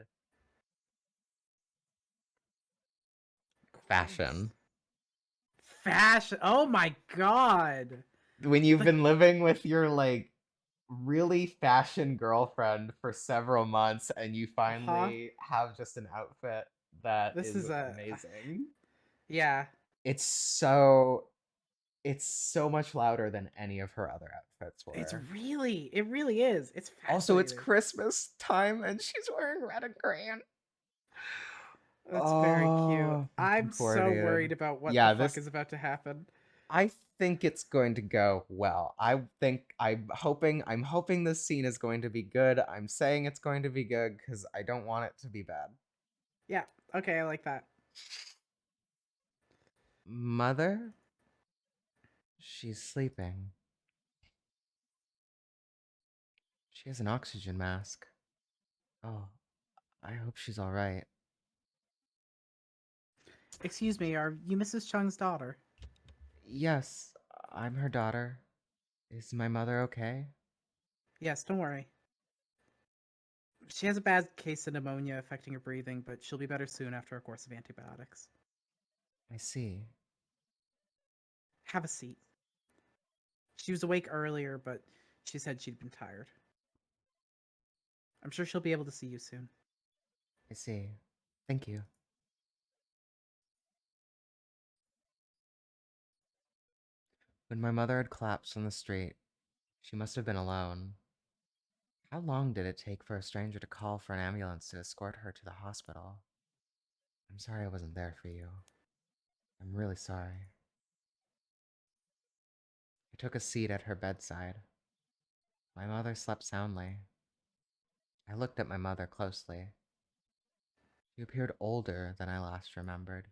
Gross. Fashion. Fashion. Oh my god. When you've been living with your, really fashion girlfriend for several months and you finally have just an outfit that This is is amazing. Yeah. It's so much louder than any of her other outfits were. It really is. It's fascinating. Also, it's Christmas time and she's wearing red and green. That's very cute. I'm so worried about what the fuck is about to happen. I think it's going to go well. I'm hoping this scene is going to be good. I'm saying it's going to be good because I don't want it to be bad. Yeah, okay, I like that. Mother? She's sleeping. She has an oxygen mask. Oh, I hope she's alright. Excuse me, are you Mrs. Chung's daughter? Yes, I'm her daughter. Is my mother okay? Yes, don't worry. She has a bad case of pneumonia affecting her breathing, but she'll be better soon after a course of antibiotics. I see. Have a seat. She was awake earlier, but she said she'd been tired. I'm sure she'll be able to see you soon. I see. Thank you. When my mother had collapsed on the street, she must have been alone. How long did it take for a stranger to call for an ambulance to escort her to the hospital? I'm sorry I wasn't there for you. I'm really sorry. I took a seat at her bedside. My mother slept soundly. I looked at my mother closely. She appeared older than I last remembered.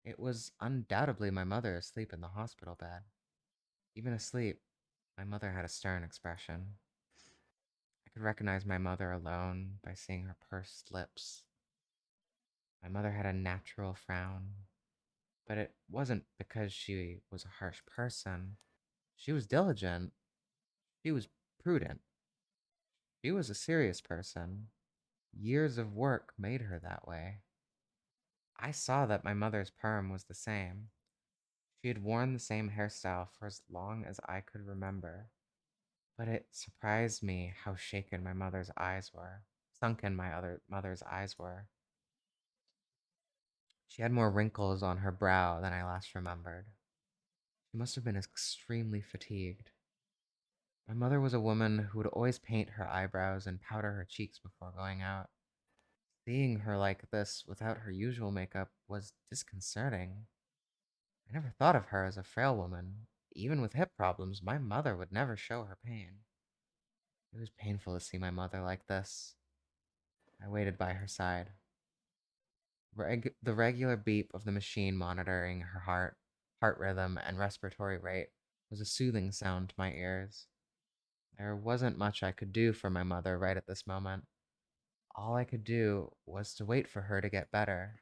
It was undoubtedly my mother asleep in the hospital bed. Even asleep, my mother had a stern expression. I could recognize my mother alone by seeing her pursed lips. My mother had a natural frown, but it wasn't because she was a harsh person. She was diligent. She was prudent. She was a serious person. Years of work made her that way. I saw that my mother's perm was the same. She had worn the same hairstyle for as long as I could remember. But it surprised me how shaken my mother's eyes were, sunken my other mother's eyes were. She had more wrinkles on her brow than I last remembered. She must have been extremely fatigued. My mother was a woman who would always paint her eyebrows and powder her cheeks before going out. Seeing her like this without her usual makeup was disconcerting. I never thought of her as a frail woman. Even with hip problems, my mother would never show her pain. It was painful to see my mother like this. I waited by her side. The regular beep of the machine monitoring her heart rhythm, and respiratory rate was a soothing sound to my ears. There wasn't much I could do for my mother right at this moment. All I could do was to wait for her to get better.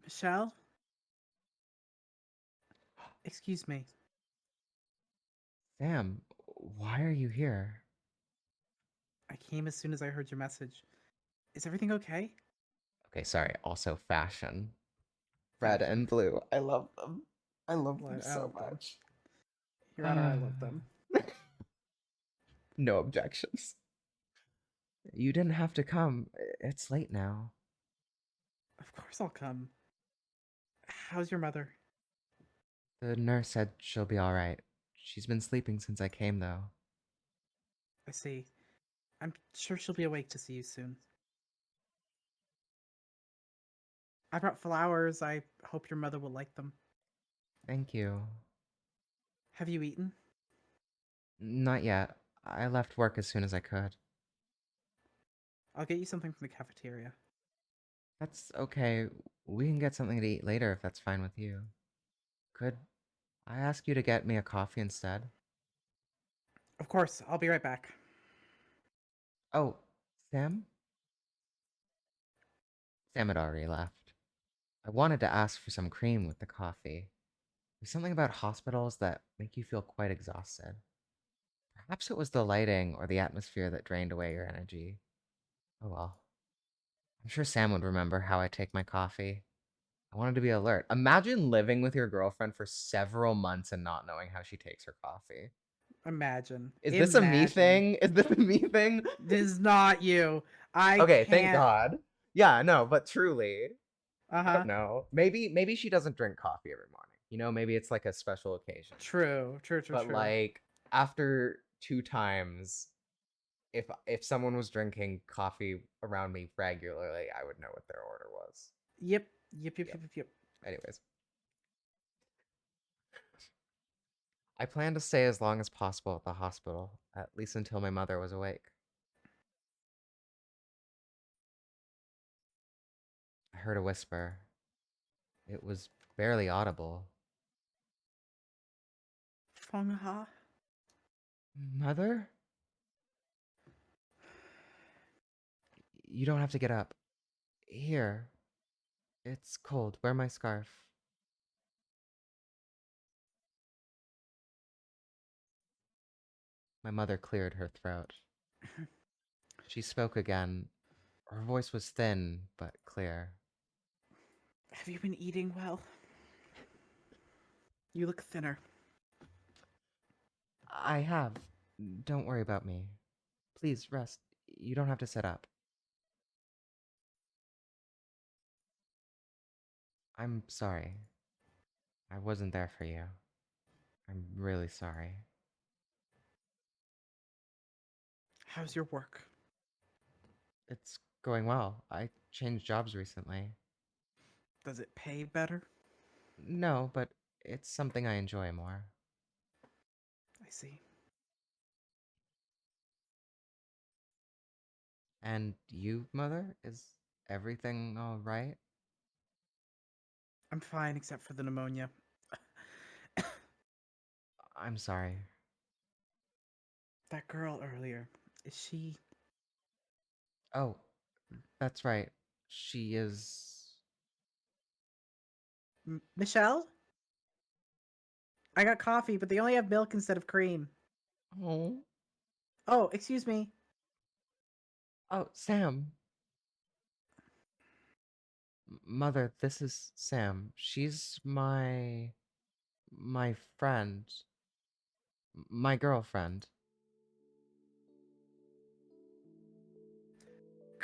Michelle? Excuse me. Sam, why are you here? I came as soon as I heard your message. Is everything okay? Okay, sorry. Also, fashion. Red Fashion. and blue. I love them. I love them I so love them. much. Your Honor, I love them. No objections. You didn't have to come. It's late now. Of course I'll come. How's your mother? The nurse said she'll be all right. She's been sleeping since I came, though. I see. I'm sure she'll be awake to see you soon. I brought flowers. I hope your mother will like them. Thank you. Have you eaten? Not yet. I left work as soon as I could. I'll get you something from the cafeteria. That's okay. We can get something to eat later if that's fine with you. Could I ask you to get me a coffee instead? Of course, I'll be right back. Oh, Sam? Sam had already left. I wanted to ask for some cream with the coffee. There's something about hospitals that make you feel quite exhausted. Perhaps it was the lighting or the atmosphere that drained away your energy. Oh well. I'm sure Sam would remember how I take my coffee. I wanted to be alert. Imagine living with your girlfriend for several months and not knowing how she takes her coffee. Imagine. Is this a me Imagine. thing? Is this a me thing? This is not you. I Okay, thank can't. God. Yeah, no, but truly, Uh I don't huh. know. Maybe she doesn't drink coffee every morning. You know, maybe it's like a special occasion. True. True. True. But True. like after two times, if someone was drinking coffee around me regularly, I would know what their order was. Yep. Yep. Yep. Yep. Yep. Yep. Yep. Anyways, I planned to stay as long as possible at the hospital, at least until my mother was awake. I heard a whisper. It was barely audible. Feng Ha. Mother? You don't have to get up. Here. It's cold. Wear my scarf. My mother cleared her throat. She spoke again. Her voice was thin, but clear. Have you been eating well? You look thinner. I have. Don't worry about me. Please rest. You don't have to sit up. I'm sorry. I wasn't there for you. I'm really sorry. How's your work? It's going well. I changed jobs recently. Does it pay better? No, but it's something I enjoy more. I see. And you, Mother? Is everything all right? I'm fine except for the pneumonia. I'm sorry. That girl earlier, is she... Oh, that's right. She is. Michelle? I got coffee, but they only have milk instead of cream. Oh. Oh, excuse me. Oh, Sam. Mother, this is Sam. She's my friend. My girlfriend.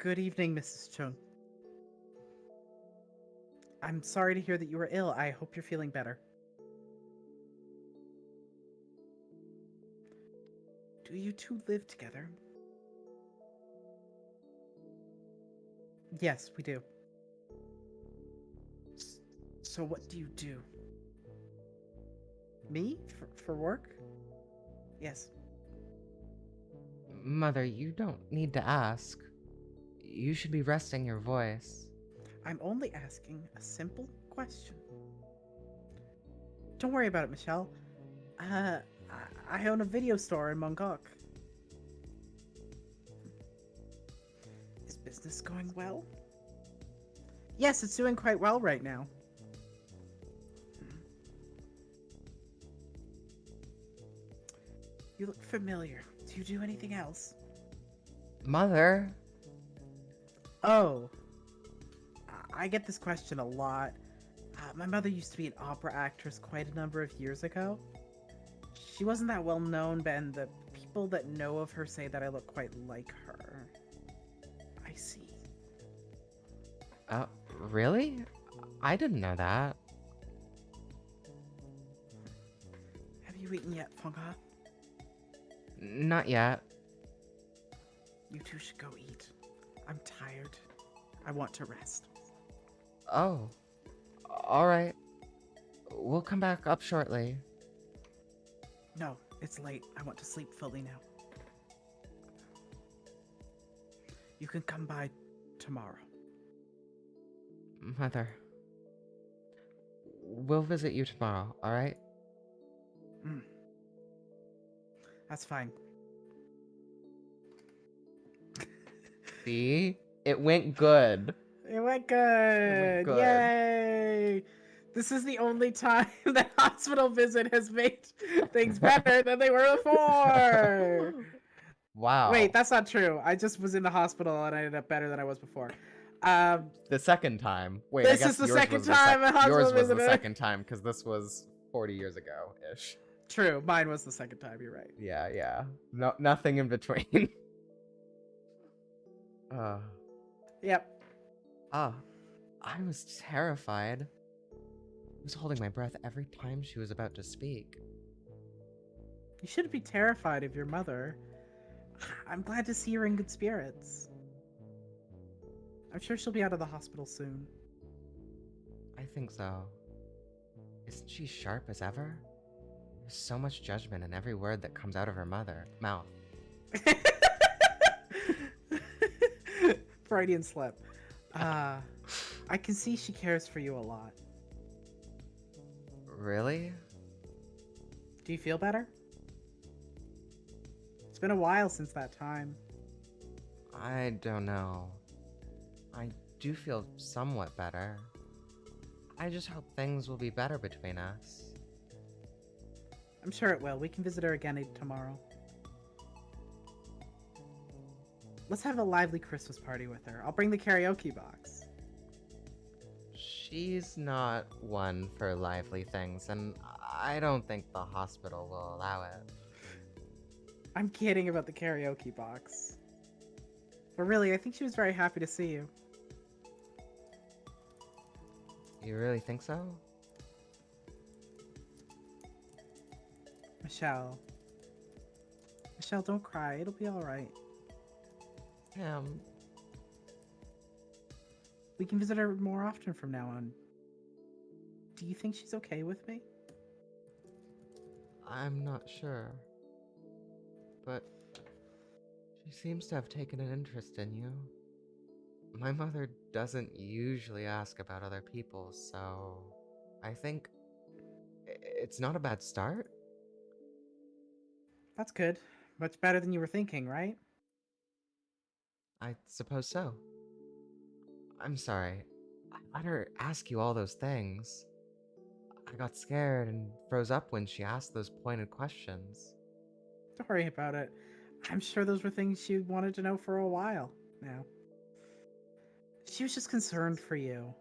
Good evening, Mrs. Chung. I'm sorry to hear that you were ill. I hope you're feeling better. Do you two live together? Yes, we do. So what do you do? Me? For work? Yes. Mother, you don't need to ask. You should be resting your voice. I'm only asking a simple question. Don't worry about it, Michelle. I own a video store in Mongkok. Is business going well? Yes, it's doing quite well right now. You look familiar. Do you do anything else? Mother? Oh. I get this question a lot. My mother used to be an opera actress quite a number of years ago. She wasn't that well known, and the people that know of her say that I look quite like her. I see. Really? I didn't know that. Have you eaten yet, Fengha? Not yet. You two should go eat. I'm tired. I want to rest. Oh. Alright. We'll come back up shortly. No, it's late. I want to sleep fully now. You can come by tomorrow. Mother. We'll visit you tomorrow, alright? That's fine. See? It went good. It went good. Yay! This is the only time that hospital visit has made things better than they were before. Wow. Wait, that's not true. I just was in the hospital and I ended up better than I was before. The second time. Wait, this I guess is the yours second was time a hospital yours was visit. the second time because this was 40 years ago ish. True, mine was the second time. You're right. Yeah. No, nothing in between. Yep. I was terrified. I was holding my breath every time she was about to speak. You shouldn't be terrified of your mother. I'm glad to see you're in good spirits. I'm sure she'll be out of the hospital soon. I think so. Isn't she sharp as ever? There's so much judgment in every word that comes out of her mouth. Freudian slip. I can see she cares for you a lot. Really? Do you feel better? It's been a while since that time. I don't know. I do feel somewhat better. I just hope things will be better between us. I'm sure it will. We can visit her again tomorrow. Let's have a lively Christmas party with her. I'll bring the karaoke box. She's not one for lively things, and I don't think the hospital will allow it. I'm kidding about the karaoke box. But really, I think she was very happy to see you. You really think so? Michelle. Michelle, don't cry. It'll be alright. Sam. We can visit her more often from now on. Do you think she's okay with me? I'm not sure. But She seems to have taken an interest in you. My mother doesn't usually ask about other people, so I think it's not a bad start. That's good. Much better than you were thinking, right? I suppose so. I'm sorry. I let her ask you all those things. I got scared and froze up when she asked those pointed questions. Don't worry about it. I'm sure those were things she wanted to know for a while now. She was just concerned for you.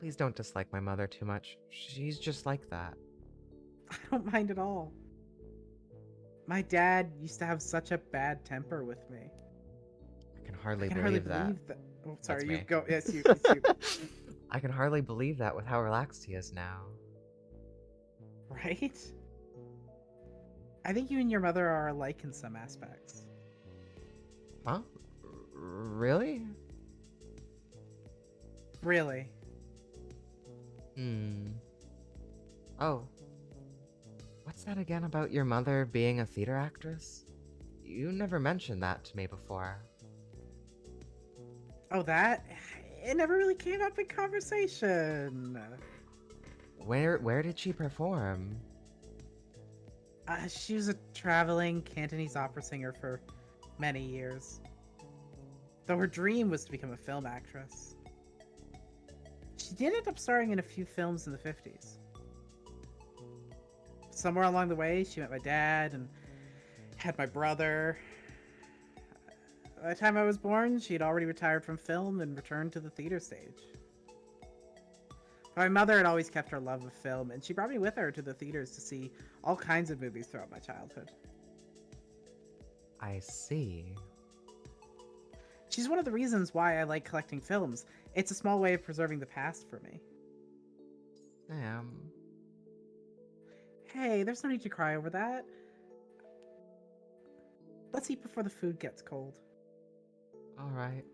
Please don't dislike my mother too much. She's just like that. I don't mind at all. My dad used to have such a bad temper with me. I can I hardly can hardly believe that. believe that. Oh, That's sorry, you me. go. Yes, you. It's you. I can hardly believe that with how relaxed he is now. Right? I think you and your mother are alike in some aspects. Huh? Really? Really? Hmm. Oh. What's that again about your mother being a theater actress? You never mentioned that to me before. Oh, that? It never really came up in conversation. Where did she perform? She was a traveling Cantonese opera singer for many years. Though her dream was to become a film actress. She did end up starring in a few films in the 50s. Somewhere along the way, she met my dad and had my brother. By the time I was born, she had already retired from film and returned to the theater stage. My mother had always kept her love of film, and she brought me with her to the theaters to see all kinds of movies throughout my childhood. I see. She's one of the reasons why I like collecting films. It's a small way of preserving the past for me. Sam. Hey, there's no need to cry over that. Let's eat before the food gets cold. Alright.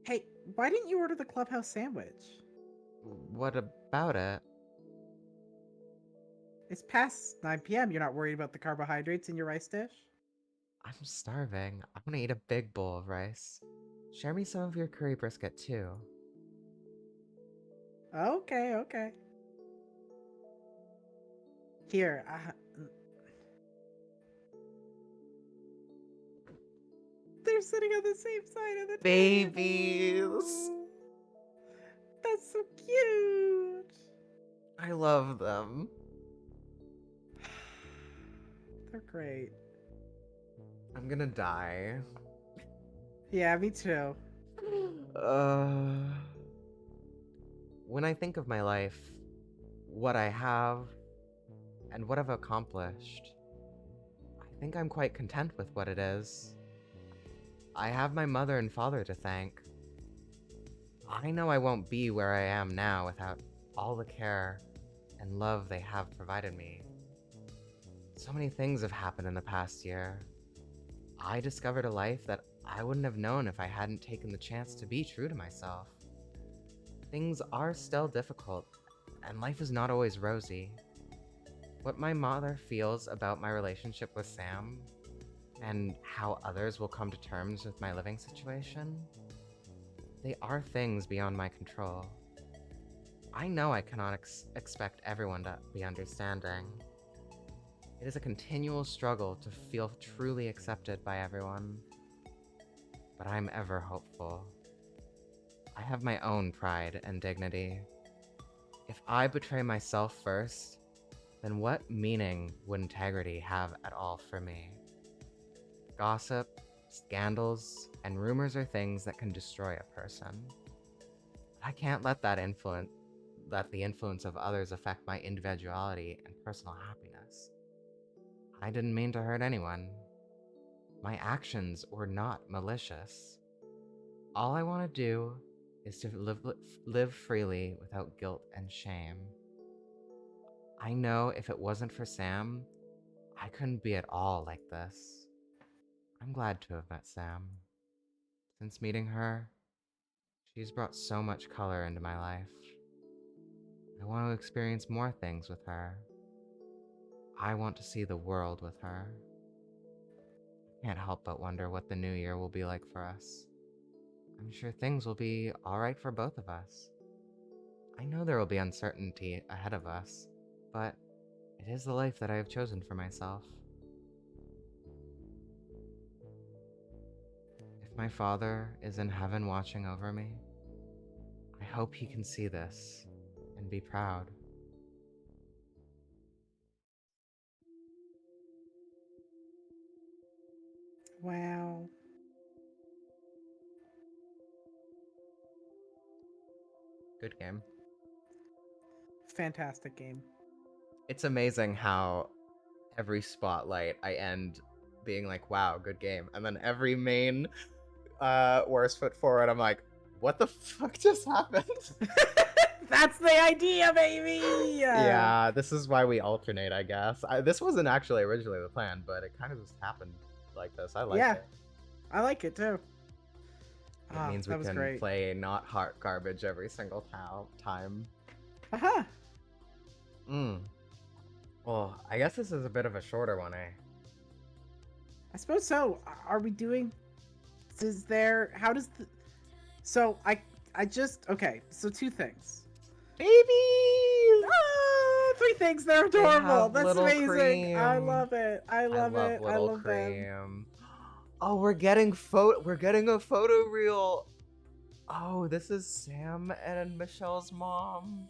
Hey, why didn't you order the clubhouse sandwich? What about it? It's past 9 p.m. You're not worried about the carbohydrates in your rice dish? I'm starving. I want to eat a big bowl of rice. Share me some of your curry brisket too. Okay, okay. Here, they're sitting on the same side of the Babies! table. That's so cute. I love them. They're great. I'm gonna die. Yeah, me too. Uh, when I think of my life, what I have, and what I've accomplished, I think I'm quite content with what it is. I have my mother and father to thank. I know I won't be where I am now without all the care and love they have provided me. So many things have happened in the past year. I discovered a life that I wouldn't have known if I hadn't taken the chance to be true to myself. Things are still difficult, and life is not always rosy. What my mother feels about my relationship with Sam, and how others will come to terms with my living situation, they are things beyond my control. I know I cannot expect everyone to be understanding. It is a continual struggle to feel truly accepted by everyone, but I'm ever hopeful. I have my own pride and dignity. If I betray myself first, then what meaning would integrity have at all for me? Gossip, scandals, and rumors are things that can destroy a person. But I can't let the influence of others affect my individuality and personal happiness. I didn't mean to hurt anyone. My actions were not malicious. All I want to do is to live freely without guilt and shame. I know if it wasn't for Sam, I couldn't be at all like this. I'm glad to have met Sam. Since meeting her, she's brought so much color into my life. I want to experience more things with her. I want to see the world with her. Can't help but wonder what the new year will be like for us. I'm sure things will be alright for both of us. I know there will be uncertainty ahead of us, but it is the life that I have chosen for myself. If my father is in heaven watching over me, I hope he can see this and be proud. Wow. Good game. Fantastic game. It's amazing how every spotlight I end being like, wow, good game. And then every main worst foot forward, I'm like, what the fuck just happened? That's the idea, baby! Yeah, this is why we alternate, I guess. This wasn't actually originally the plan, but it kind of just happened like this. I like it. I like it too. It means we can play not heart garbage every single time. Uh-huh. Well, I guess this is a bit of a shorter one, eh? I suppose so. Are we doing... Is there... How does the... So, I just... Okay, so 2 things. Babies! Oh, 3 things. They're adorable. That's amazing. Cream. I love it. I love it. I love cream. them. Oh, we're getting a photo reel. Oh, this is Sam and Michelle's mom.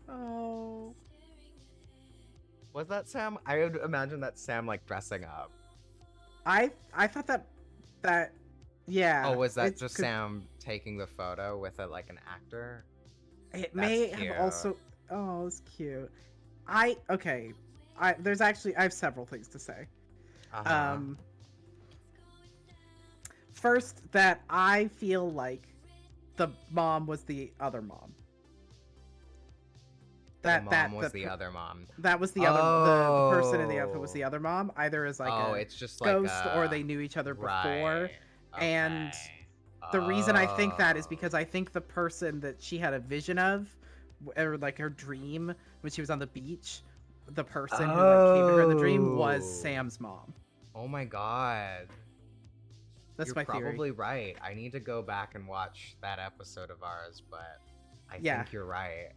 Oh. Was that Sam? I would imagine that's Sam like dressing up. I thought that yeah. Oh, was that just Sam taking the photo with like an actor? It may have also. Oh, it's cute. I have several things to say. Uh-huh. First, that I feel like the mom was the other mom. The mom was the other mom. That was the other the person in the outfit was the other mom. Either as like it's just ghost like or they knew each other before. Right. Okay. And the reason I think that is because I think the person that she had a vision of, or like her dream when she was on the beach, the person who like came to her in the dream was Sam's mom. Oh my god. That's my theory. You're probably right. I need to go back and watch that episode of ours, but I think you're right.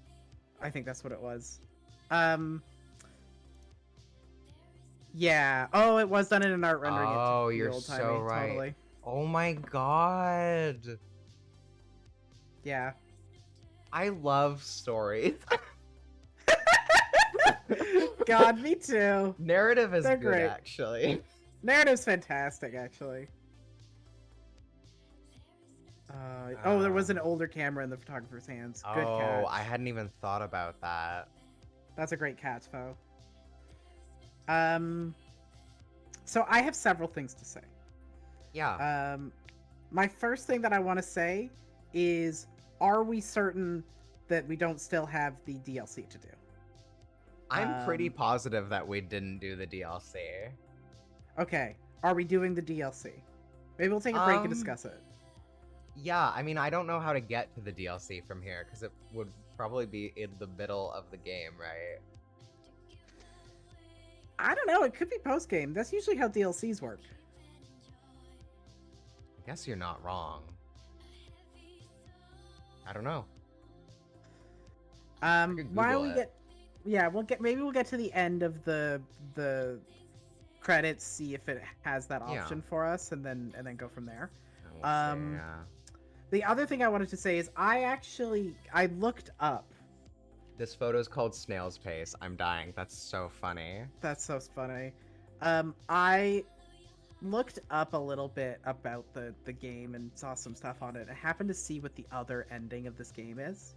I think that's what it was. Yeah. Oh, it was done in an art rendering. Oh, you're so right. Totally. Oh my god. Yeah. I love stories. God, me too. Narrative is They're good, great. actually. Narrative's fantastic, actually. There was an older camera in the photographer's hands. Good catch. Oh, I hadn't even thought about that. That's a great catch, Fo. So I have several things to say. Yeah. My first thing that I want to say is, are we certain that we don't still have the DLC to do? I'm pretty positive that we didn't do the DLC. Okay. Are we doing the DLC? Maybe we'll take a break and discuss it. Yeah, I mean, I don't know how to get to the DLC from here, because it would probably be in the middle of the game, right? I don't know, it could be post-game. That's usually how DLCs work. I guess you're not wrong. I don't know. While we get... Yeah, maybe we'll get to the end of the credits, see if it has that option for us, and then go from there. The other thing I wanted to say is I looked up. This photo is called Snail's Pace. I'm dying. That's so funny. That's so funny. I looked up a little bit about the game and saw some stuff on it. I happened to see what the other ending of this game is.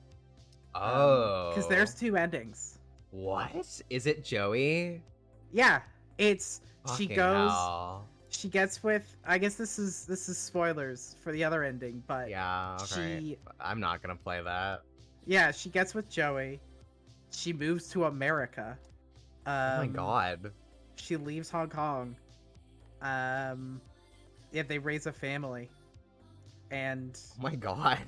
Oh. Because there's 2 endings. What? Is it Joey? Yeah. It's... Fucking she goes... hell. She gets with... I guess this is spoilers for the other ending, but... Yeah, okay. I'm not gonna play that. Yeah, she gets with Joey. She moves to America. Oh my god. She leaves Hong Kong. Yeah, they raise a family. And... Oh my god.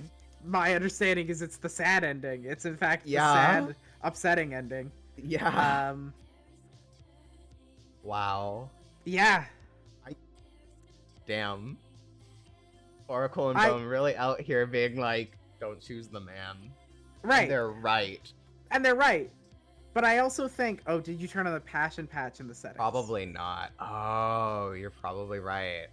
My understanding is it's the sad ending. It's in fact the sad, upsetting ending. Yeah. Wow. Yeah. I damn. Oracle and I Bone really out here being like, don't choose the man. And right. they're right. And they're right. But I also think, oh, did you turn on the passion patch in the settings? Probably not. Oh, you're probably right.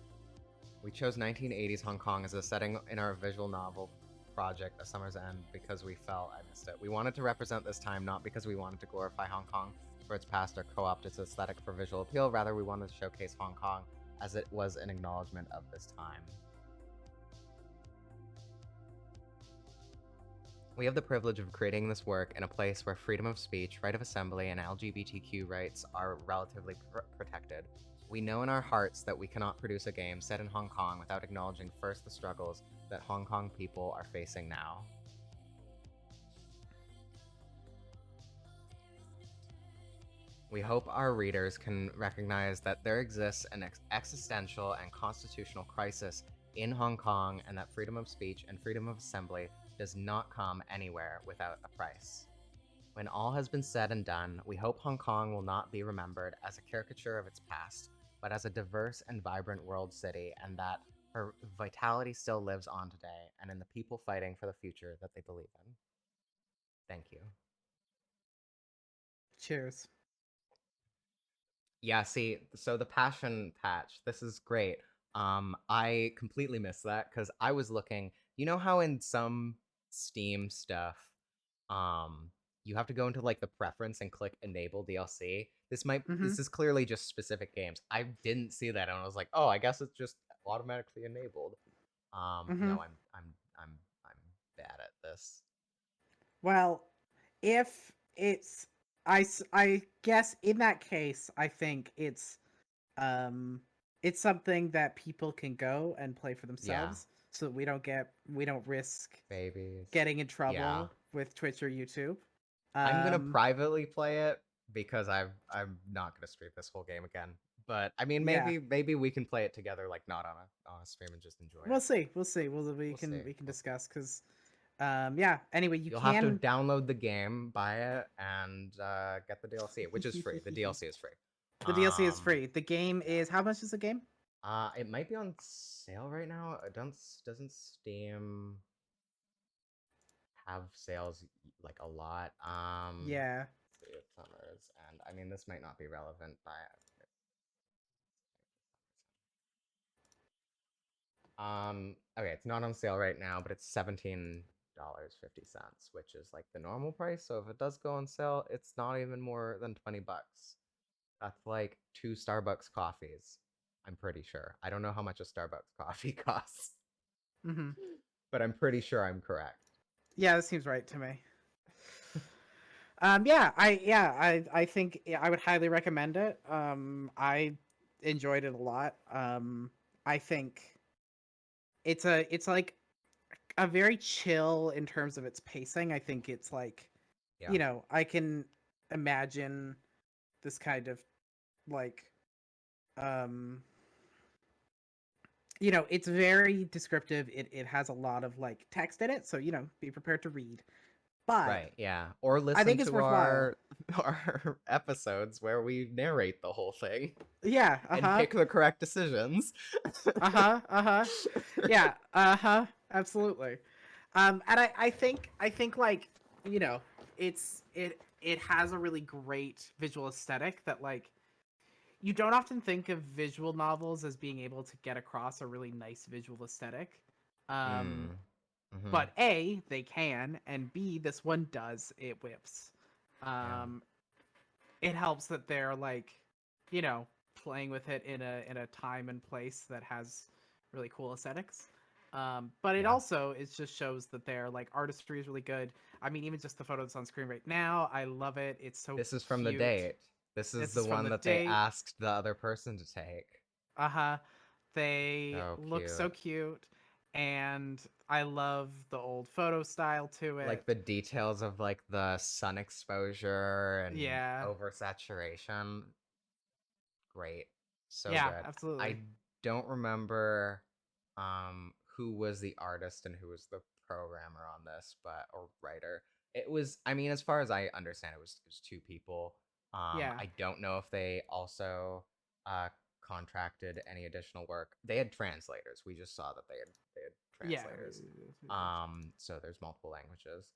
We chose 1980s Hong Kong as a setting in our visual novel project, A Summer's End, because we felt I missed it. We wanted to represent this time not because we wanted to glorify Hong Kong for its past or co-opt its aesthetic for visual appeal. Rather, we wanted to showcase Hong Kong as it was an acknowledgement of this time. We have the privilege of creating this work in a place where freedom of speech, right of assembly, and LGBTQ rights are relatively protected. We know in our hearts that we cannot produce a game set in Hong Kong without acknowledging first the struggles that Hong Kong people are facing now. We hope our readers can recognize that there exists an existential and constitutional crisis in Hong Kong, and that freedom of speech and freedom of assembly does not come anywhere without a price. When all has been said and done, we hope Hong Kong will not be remembered as a caricature of its past, but as a diverse and vibrant world city, and that her vitality still lives on today, and in the people fighting for the future that they believe in. Thank you. Cheers. Yeah, see, so the passion patch, this is great. I completely missed that because I was looking, you know how in some Steam stuff, um, you have to go into like the preference and click enable DLC. Mm-hmm. This is clearly just specific games. I didn't see that and I was like, oh, I guess it's just automatically enabled. Mm-hmm. No, I'm bad at this. Well, if it's, I guess in that case, I think um, it's something that people can go and play for Yeah, themselves, so that we don't risk babies. getting in Yeah. trouble with Twitch or YouTube. I'm gonna Um, privately play it because I'm not gonna stream this whole game again. But I mean, yeah, maybe we can play it together, like not on a stream and just enjoy we'll it. see, we'll see. We We'll see. we can We'll see. discuss because yeah. Anyway, you You'll have to can. download the game, buy it, and get the DLC, which is free. The DLC is free. The DLC is Um, free. The game yeah. is, how much is the game? It might be on sale right now. It doesn't Steam have sales like a lot? Yeah. Let's see, it's summers, and I mean this might not be relevant, but okay, it's not on sale right now, but it's $17.50, which is like the normal price. So if it does go on sale, it's not even more than 20 bucks. That's like 2 Starbucks coffees. I'm pretty sure. I don't know how much a Starbucks coffee costs, Mm-hmm. but I'm pretty sure I'm correct. Yeah, that seems right to me. I think I would highly recommend it. I enjoyed it a lot. I think it's like a very chill in terms of its pacing. I think it's like, Yeah. you know, I can imagine this kind of like um you know, it's very descriptive. It has a lot of like text in it, so you know, be prepared to read. But Right, yeah. Or I listen think it's to worthwhile. our episodes where we narrate the whole thing Yeah, and uh-huh. pick the correct decisions. Uh-huh. Uh-huh. Yeah, uh-huh. Absolutely. And I think like, you know, it has a really great visual aesthetic that like you don't often think of visual novels as being able to get across a really nice visual aesthetic. Um Mm. Mm-hmm. but A, they can, and B, this one does. It whips. Yeah. Um it helps that they're like, you know, playing with it in a time and place that has really cool aesthetics. But it Yeah. also it just shows that their like artistry is really good. I mean, even just the photo that's on screen right now, I love it. It's so This is from the cute. date. This is This the is from one the that they date. asked the other person to take. Uh-huh. They So look so cute. cute, and I love the old photo style to Like it. the details of like the sun exposure and Yeah. oversaturation. Great. So Yeah, good. absolutely. I don't remember who was the artist and who was the programmer on this, but or writer. It was, I mean, as far as I understand, it was two people. Yeah. I don't know if they also contracted any additional work. They had translators. We just saw that they had translators. So there's multiple languages.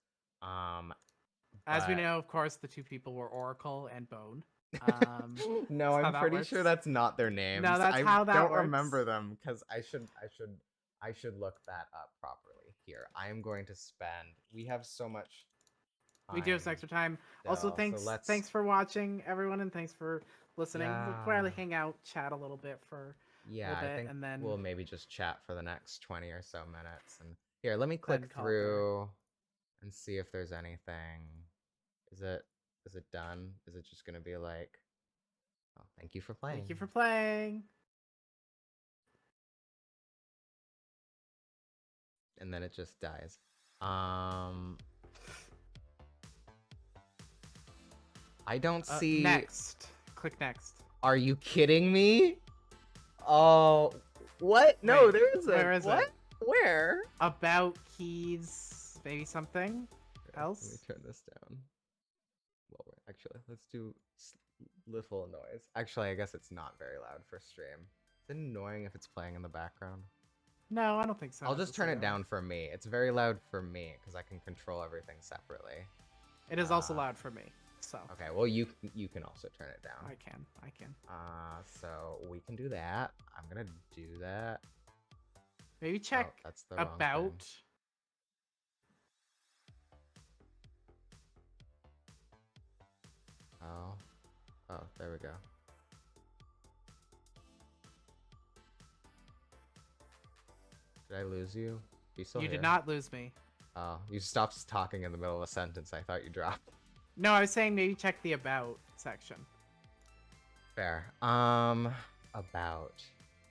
As we But know, of course, the two people were Oracle and Bone. no, I'm pretty sure that's not their names. No, that's I how that don't works. remember them because I should look that up properly. Here, I am going to spend. We have so much. We do have some extra time. Still, Also, thanks for watching, everyone, and thanks for listening. Yeah. We'll probably hang out, chat a little bit for a little bit, I think and then we'll maybe just chat for the next 20 or so minutes. And here, let me click through and see if there's anything. Is it done? Is it just gonna be like, oh, thank you for playing. Thank you for playing. And then it just dies. I don't see. Next. Click next. Are you kidding me? Oh, what? No, Wait, there isn't. Where is what? it? Where? About keys, maybe something else? Let me turn this down. Well, actually, let's do little noise. Actually, I guess it's not very loud for stream. Is it annoying if it's playing in the background? No, I don't think so. I'll just turn it down for me. It's very loud for me because I can control everything separately. It is also loud for me. So. Okay, well you can also turn it down. I can. So we can do that. I'm gonna do that. Maybe check that's the wrong about. thing. Oh, there we go. Did I lose you? You still here? Did not lose me. Oh, you stopped talking in the middle of a sentence. I thought you dropped. No, I was saying maybe check the about section. Fair. About.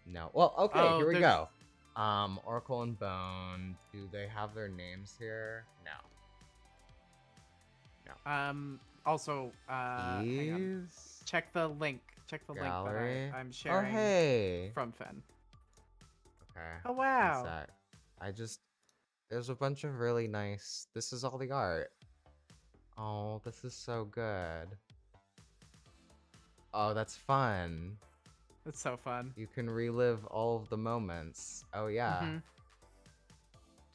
No. Well, okay, here we go. Oracle and Bone. Do they have their names here? No. Also, hang on. Check the link. Check the Gallery. link that I'm sharing. Oh, hey. From Fen. Okay. Oh, wow. There's a bunch of really nice. This is all the art. Oh, this is so good. Oh, that's fun. That's so fun. You can relive all of the moments. Oh, yeah. Mm-hmm.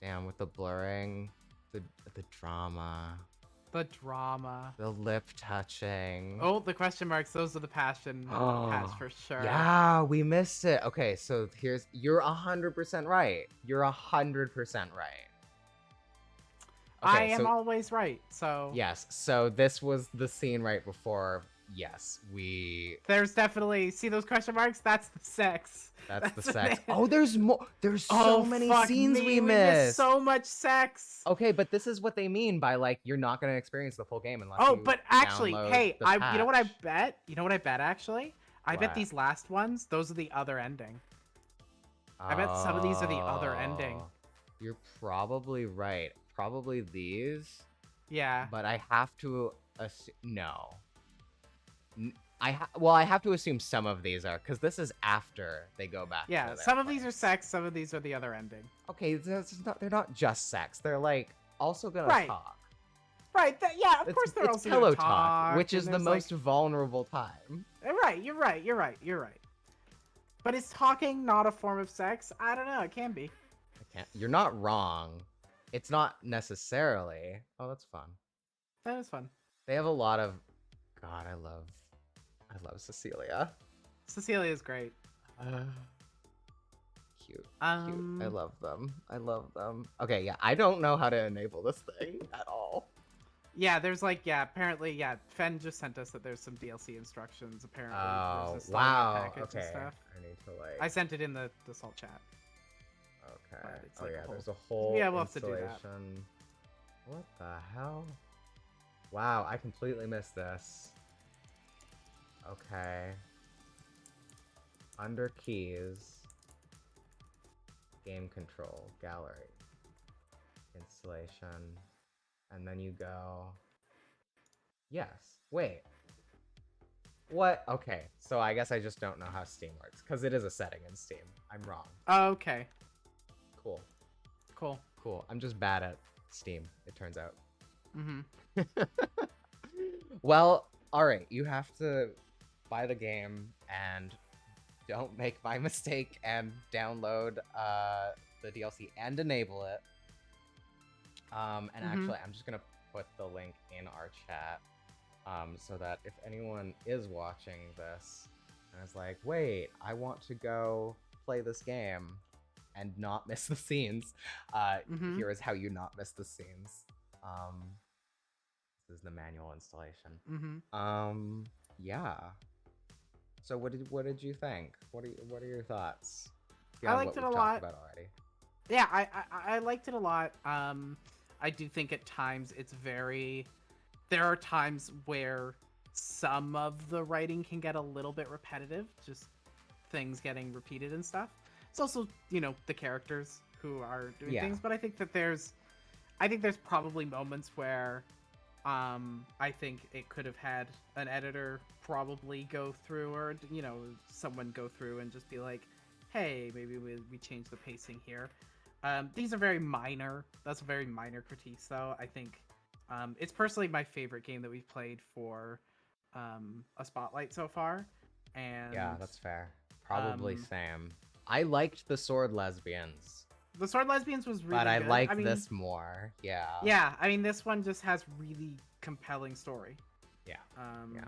Damn, with the blurring, the drama. The drama. The lip touching. Oh, the question marks. Those are the passion hats for sure. Yeah, we missed it. Okay, so you're 100% right. You're 100% right. Okay, I am always right, so... Yes, so this was the scene right before. Yes, There's definitely... See those question marks? That's the sex. That's the sex. Oh, there's more. There's so many scenes we missed. So much sex. Okay, but this is what they mean by, like, you're not going to experience the full game unless you but actually, hey, the patch. you know what I bet? You know what I bet, actually? I bet these last ones, those are the other ending. I bet some of these are the other ending. You're probably right. Probably these. Yeah. But I have to no. I have to assume some of these are, because this is after they go back. Yeah, some of these are sex, some of these are the other ending. Okay, they're not just sex. They're like also gonna talk. Right. Yeah, of course they're also gonna talk, which is the most vulnerable time. Right. You're right. But is talking not a form of sex? I don't know. It can be. You're not wrong. It's not necessarily. Oh, that's fun. That is fun. They have a lot of. God, I love Cecilia. Cecilia is great. Cute. I love them. Okay, yeah, I don't know how to enable this thing at all. Yeah, there's apparently, Fen just sent us that there's some DLC instructions, apparently. Oh, wow. Okay. And stuff. I need to I sent it in the Salt chat. Okay. Oh, yeah, there's a whole we'll have to do that. What the hell? Wow, I completely missed this. Okay. Under keys. Game control. Gallery. Installation. And then you go... Yes. Wait. What? Okay. So I guess I just don't know how Steam works. Because it is a setting in Steam. I'm wrong. Okay. Cool. I'm just bad at Steam, it turns out. Mm-hmm. Well, all right, you have to buy the game and don't make my mistake and download the DLC and enable it. And actually, I'm just gonna put the link in our chat, so that if anyone is watching this and is like, wait, I want to go play this game and not miss the scenes, here is how you not miss the scenes. This is the manual installation. Yeah. So what did you think? What are your thoughts? I liked it a lot. About already. Yeah, I liked it a lot. I do think at times there are times where some of the writing can get a little bit repetitive, just things getting repeated and stuff. It's also, the characters who are doing things, but I think there's probably moments where I think it could have had an editor probably go through, or someone go through and just be like, hey, maybe we change the pacing here. These are very minor. That's a very minor critique, though. I think it's personally my favorite game that we've played for a Spotlight so far. And yeah, that's fair. Probably Sam. I liked the Sword Lesbians. The Sword Lesbians was really good. But I like this more. Yeah. Yeah, I mean, this one just has really compelling story. Yeah. Yeah.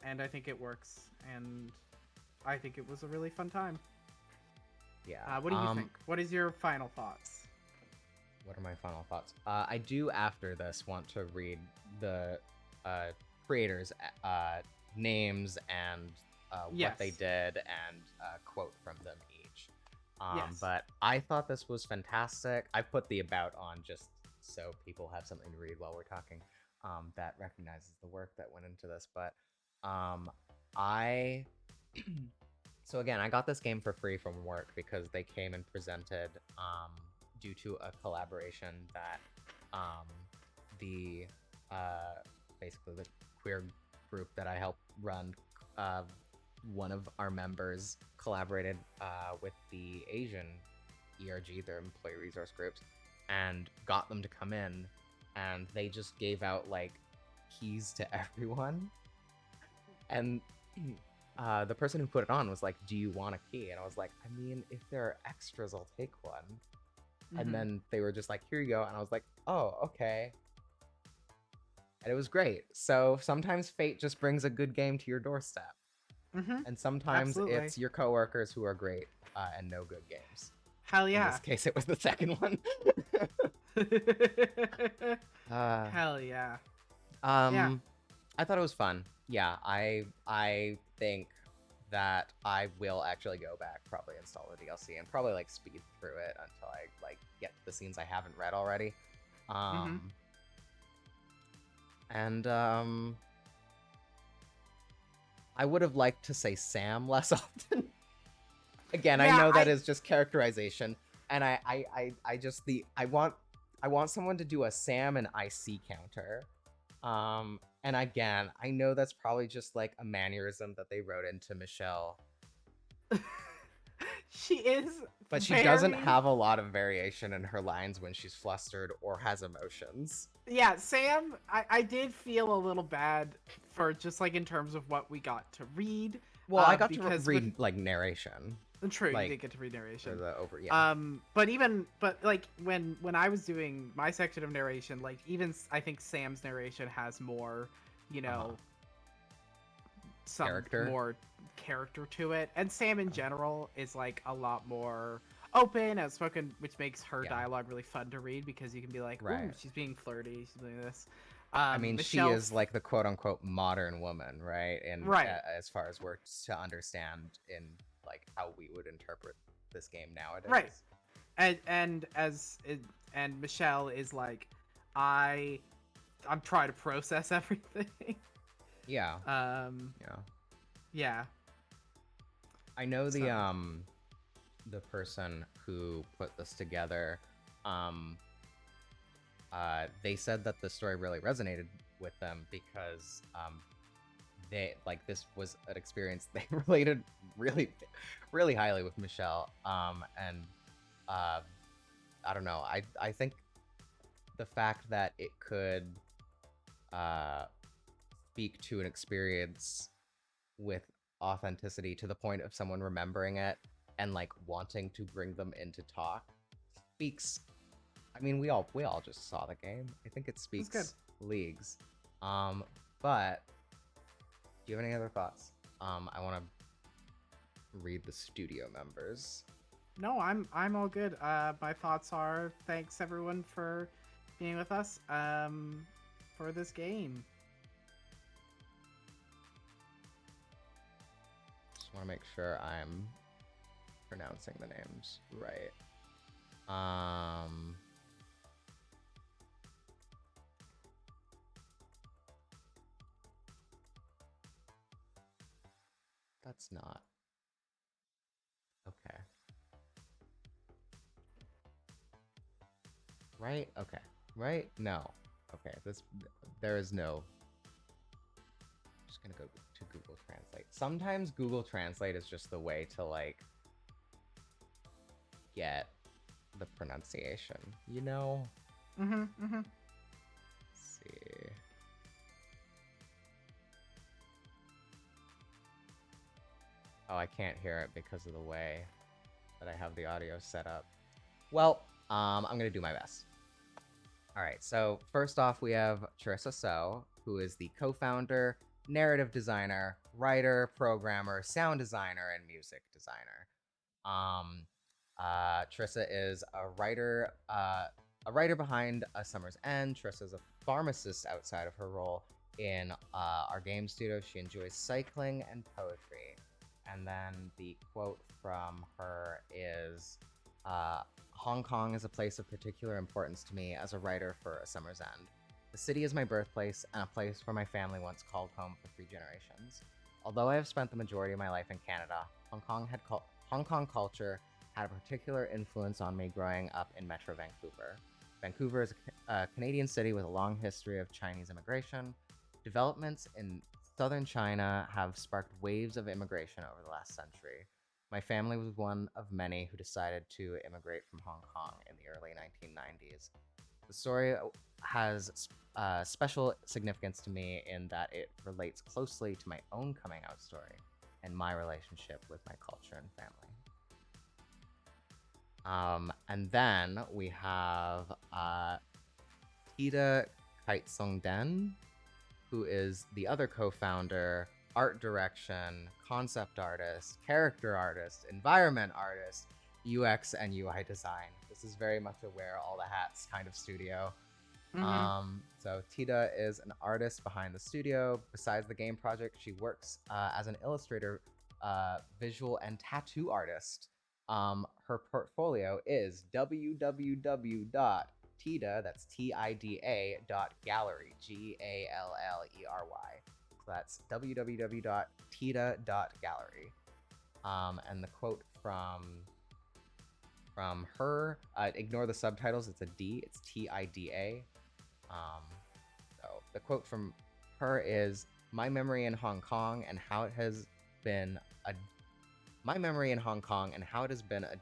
And I think it works. And I think it was a really fun time. Yeah. What do you think? What is your final thoughts? What are my final thoughts? I do, after this, want to read the creators' names and what they did and quote from them each. But I thought this was fantastic. I put the about on just so people have something to read while we're talking, that recognizes the work that went into this. But so again, I got this game for free from work because they came and presented, due to a collaboration that the basically the queer group that I help run, one of our members collaborated with the Asian ERG, their employee resource groups, and got them to come in, and they just gave out like keys to everyone. And the person who put it on was like, do you want a key? And I was like, I mean, if there are extras, I'll take one. And then they were just like, here you go. And I was like, oh, okay. And it was great. So sometimes fate just brings a good game to your doorstep. And sometimes it's your coworkers who are great and no good games. Hell yeah. In this case, it was the second one. Hell yeah. Yeah. I thought it was fun. Yeah, I think that I will actually go back, probably install the DLC, and probably like speed through it until I like get to the scenes I haven't read already. And I would have liked to say Sam less often. Again, yeah, I know that is just characterization, and I want someone to do a Sam and IC counter. And again, I know that's probably just like a mannerism that they wrote into Michele. She is, but she doesn't have a lot of variation in her lines when she's flustered or has emotions. Yeah, Sam, I did feel a little bad for just like in terms of what we got to read. Well, I got to read like narration. True, like, you did get to read narration. Yeah. But like when I was doing my section of narration, like even I think Sam's narration has more, some more character to it, and Sam in general is like a lot more open, outspoken, which makes her dialogue really fun to read because you can be like, ooh, she's being flirty, she's doing this. I mean, Michele... she is like the quote-unquote modern woman, right? And as far as we're to understand in like how we would interpret this game nowadays, right? And Michele is like, I'm trying to process everything. Yeah. Yeah. I know the person who put this together, they said that the story really resonated with them because they like this was an experience they related really, really highly with Michele. And I don't know. I think the fact that it could speak to an experience with authenticity to the point of someone remembering it and like wanting to bring them into talk speaks. I mean, we all just saw the game. I think it speaks leagues. But do you have any other thoughts? I want to read the studio members. No, I'm all good. My thoughts are thanks everyone for being with us for this game. Just want to make sure I'm pronouncing the names right. That's not okay. Right? Okay. Right? No. Okay. There is no. I'm just gonna go to Google Translate. Sometimes Google Translate is just the way to like get the pronunciation, you know? Let's see. Oh, I can't hear it because of the way that I have the audio set up. Well, I'm gonna do my best. All right, so first off, we have Charissa So, who is the co-founder, narrative designer, writer, programmer, sound designer, and music designer. Charissa is a writer behind A Summer's End. Charissa is a pharmacist outside of her role in our game studio. She enjoys cycling and poetry. And then the quote from her is, Hong Kong is a place of particular importance to me as a writer for A Summer's End. The city is my birthplace and a place where my family once called home for 3 generations. Although I have spent the majority of my life in Canada, Hong Kong culture had a particular influence on me growing up in Metro Vancouver. Vancouver is a Canadian city with a long history of Chinese immigration. Developments in southern China have sparked waves of immigration over the last century. My family was one of many who decided to immigrate from Hong Kong in the early 1990s. The story has special significance to me in that it relates closely to my own coming out story and my relationship with my culture and family. And then we have Tida Kaitsongden, who is the other co-founder, art direction, concept artist, character artist, environment artist, UX and UI design. This is very much a wear all the hats kind of studio. So Tida is an artist behind the studio. Besides the game project, she works as an illustrator, visual and tattoo artist. Her portfolio is www.tida, that's TIDA .gallery, GALLERY. So that's www.tida.gallery. And the quote from her, ignore the subtitles, it's a D, it's TIDA. So the quote from her is, my memory in Hong Kong and how it has been a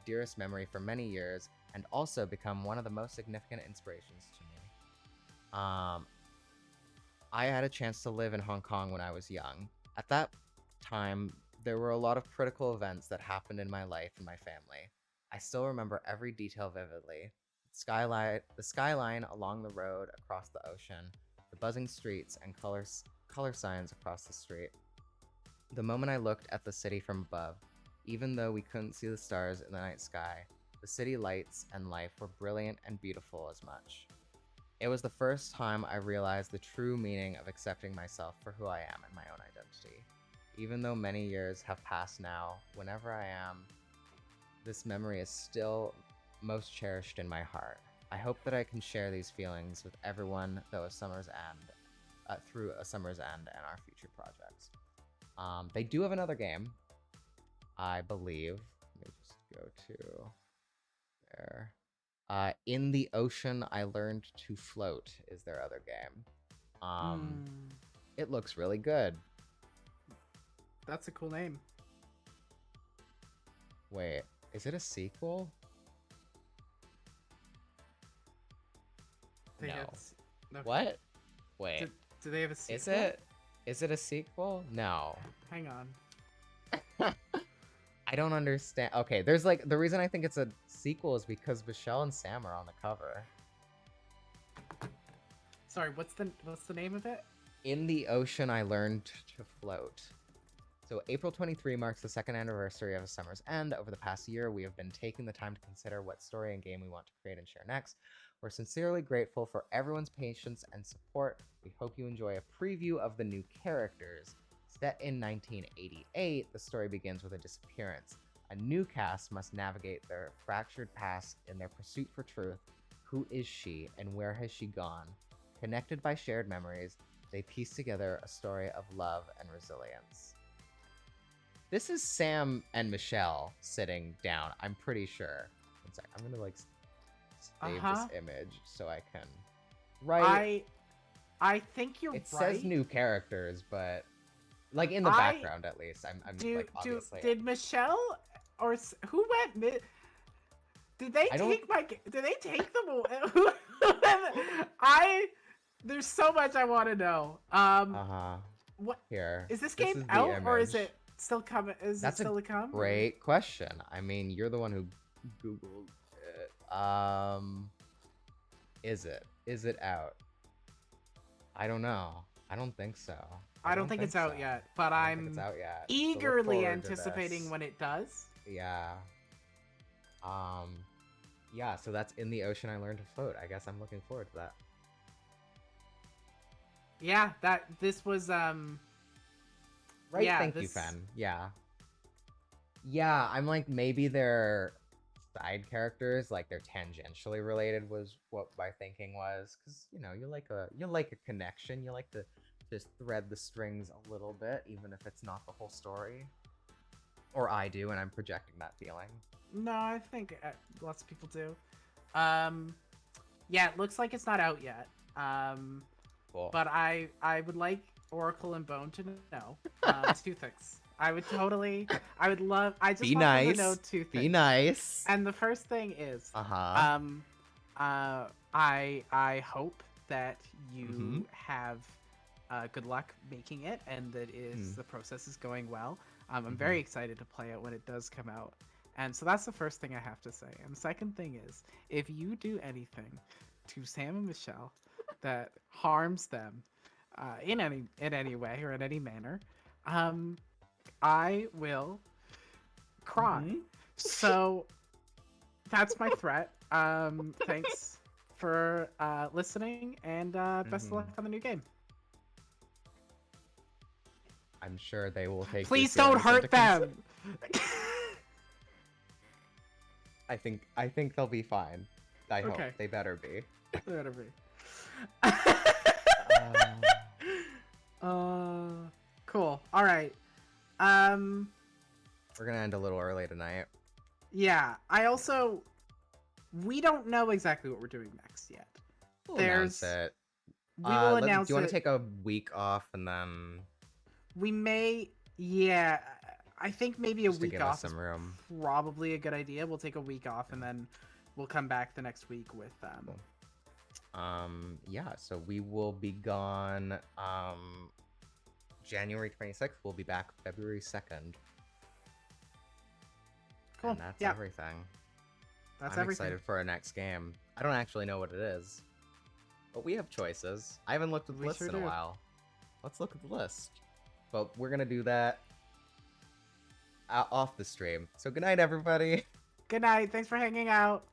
dearest memory for many years, and also become one of the most significant inspirations to me. I had a chance to live in Hong Kong when I was young. At that time, there were a lot of critical events that happened in my life and my family. I still remember every detail vividly. The skyline along the road across the ocean, the buzzing streets and color signs across the street. The moment I looked at the city from above, even though we couldn't see the stars in the night sky, the city lights and life were brilliant and beautiful as much. It was the first time I realized the true meaning of accepting myself for who I am and my own identity. Even though many years have passed now, whenever I am, this memory is still most cherished in my heart. I hope that I can share these feelings with everyone through A Summer's End and our future projects. They do have another game, I believe. Let me just go to there. In the Ocean, I Learned to Float is their other game. It looks really good. That's a cool name. Wait, is it a sequel? No. Okay. What? Wait. Do they have a sequel? Is it? Is it a sequel? No. Hang on. I don't understand. Okay, there's like the reason I think it's a sequel is because Michele and Sam are on the cover. Sorry, what's the name of it? In the Ocean I Learned to Float. So April 23 marks the second anniversary of A Summer's End. Over the past year, we have been taking the time to consider what story and game we want to create and share next. We're sincerely grateful for everyone's patience and support. We hope you enjoy a preview of the new characters. Set in 1988, the story begins with a disappearance. A new cast must navigate their fractured past in their pursuit for truth. Who is she and where has she gone? Connected by shared memories, they piece together a story of love and resilience. This is Sam and Michele sitting down, I'm pretty sure. One sec, I'm gonna like save this image so I can write. I think you're right. It says new characters, but like in the background at least. I'm like obviously. Did Michele or who went? Did they take my? Did they take them? There's so much I want to know. What here? Is this game out or is it still coming? That's it still to come? Great question. I mean, you're the one who Googled it. Is it? Is it out? I don't know. I don't think so. I don't think it's out yet, but I'm eagerly anticipating when it does. Yeah. Yeah, so that's In the Ocean I Learned to Float. I guess I'm looking forward to that. Yeah, this was right, yeah, thank you, Fen. Yeah. Yeah, I'm like maybe they're side characters, like they're tangentially related was what my thinking was, because you know, you like a connection, you like to just thread the strings a little bit, even if it's not the whole story. Or I do, and I'm projecting that feeling. No, I think lots of people do. Yeah, it looks like it's not out yet. Cool. But I would like Oracle and Bone to know two things. I would love. I just want them to know two things. Be nice. And the first thing is, I hope that you have good luck making it, and that the process is going well. I'm very excited to play it when it does come out. And so that's the first thing I have to say. And the second thing is, if you do anything to Sam and Michele that harms them in any way or in any manner, I will cry. So that's my threat. Thanks for listening, and best of luck on the new game. I'm sure they will take. Please don't hurt them. I think they'll be fine. I hope they better be. They better be. Cool. All right. We're gonna end a little early tonight. Yeah. We don't know exactly what we're doing next yet. We'll announce it. We will announce it. Do you want to take a week off and then? We may. Yeah. I think maybe a week off is probably a good idea. We'll take a week off and then we'll come back the next week with Cool. Yeah, so we will be gone January 26th. We'll be back February 2nd. Cool. And that's everything. I'm excited for our next game. I don't actually know what it is, but we have choices. I haven't looked at the list in a while. Let's look at the list. But we're gonna do that off the stream. So good night, everybody. Good night. Thanks for hanging out.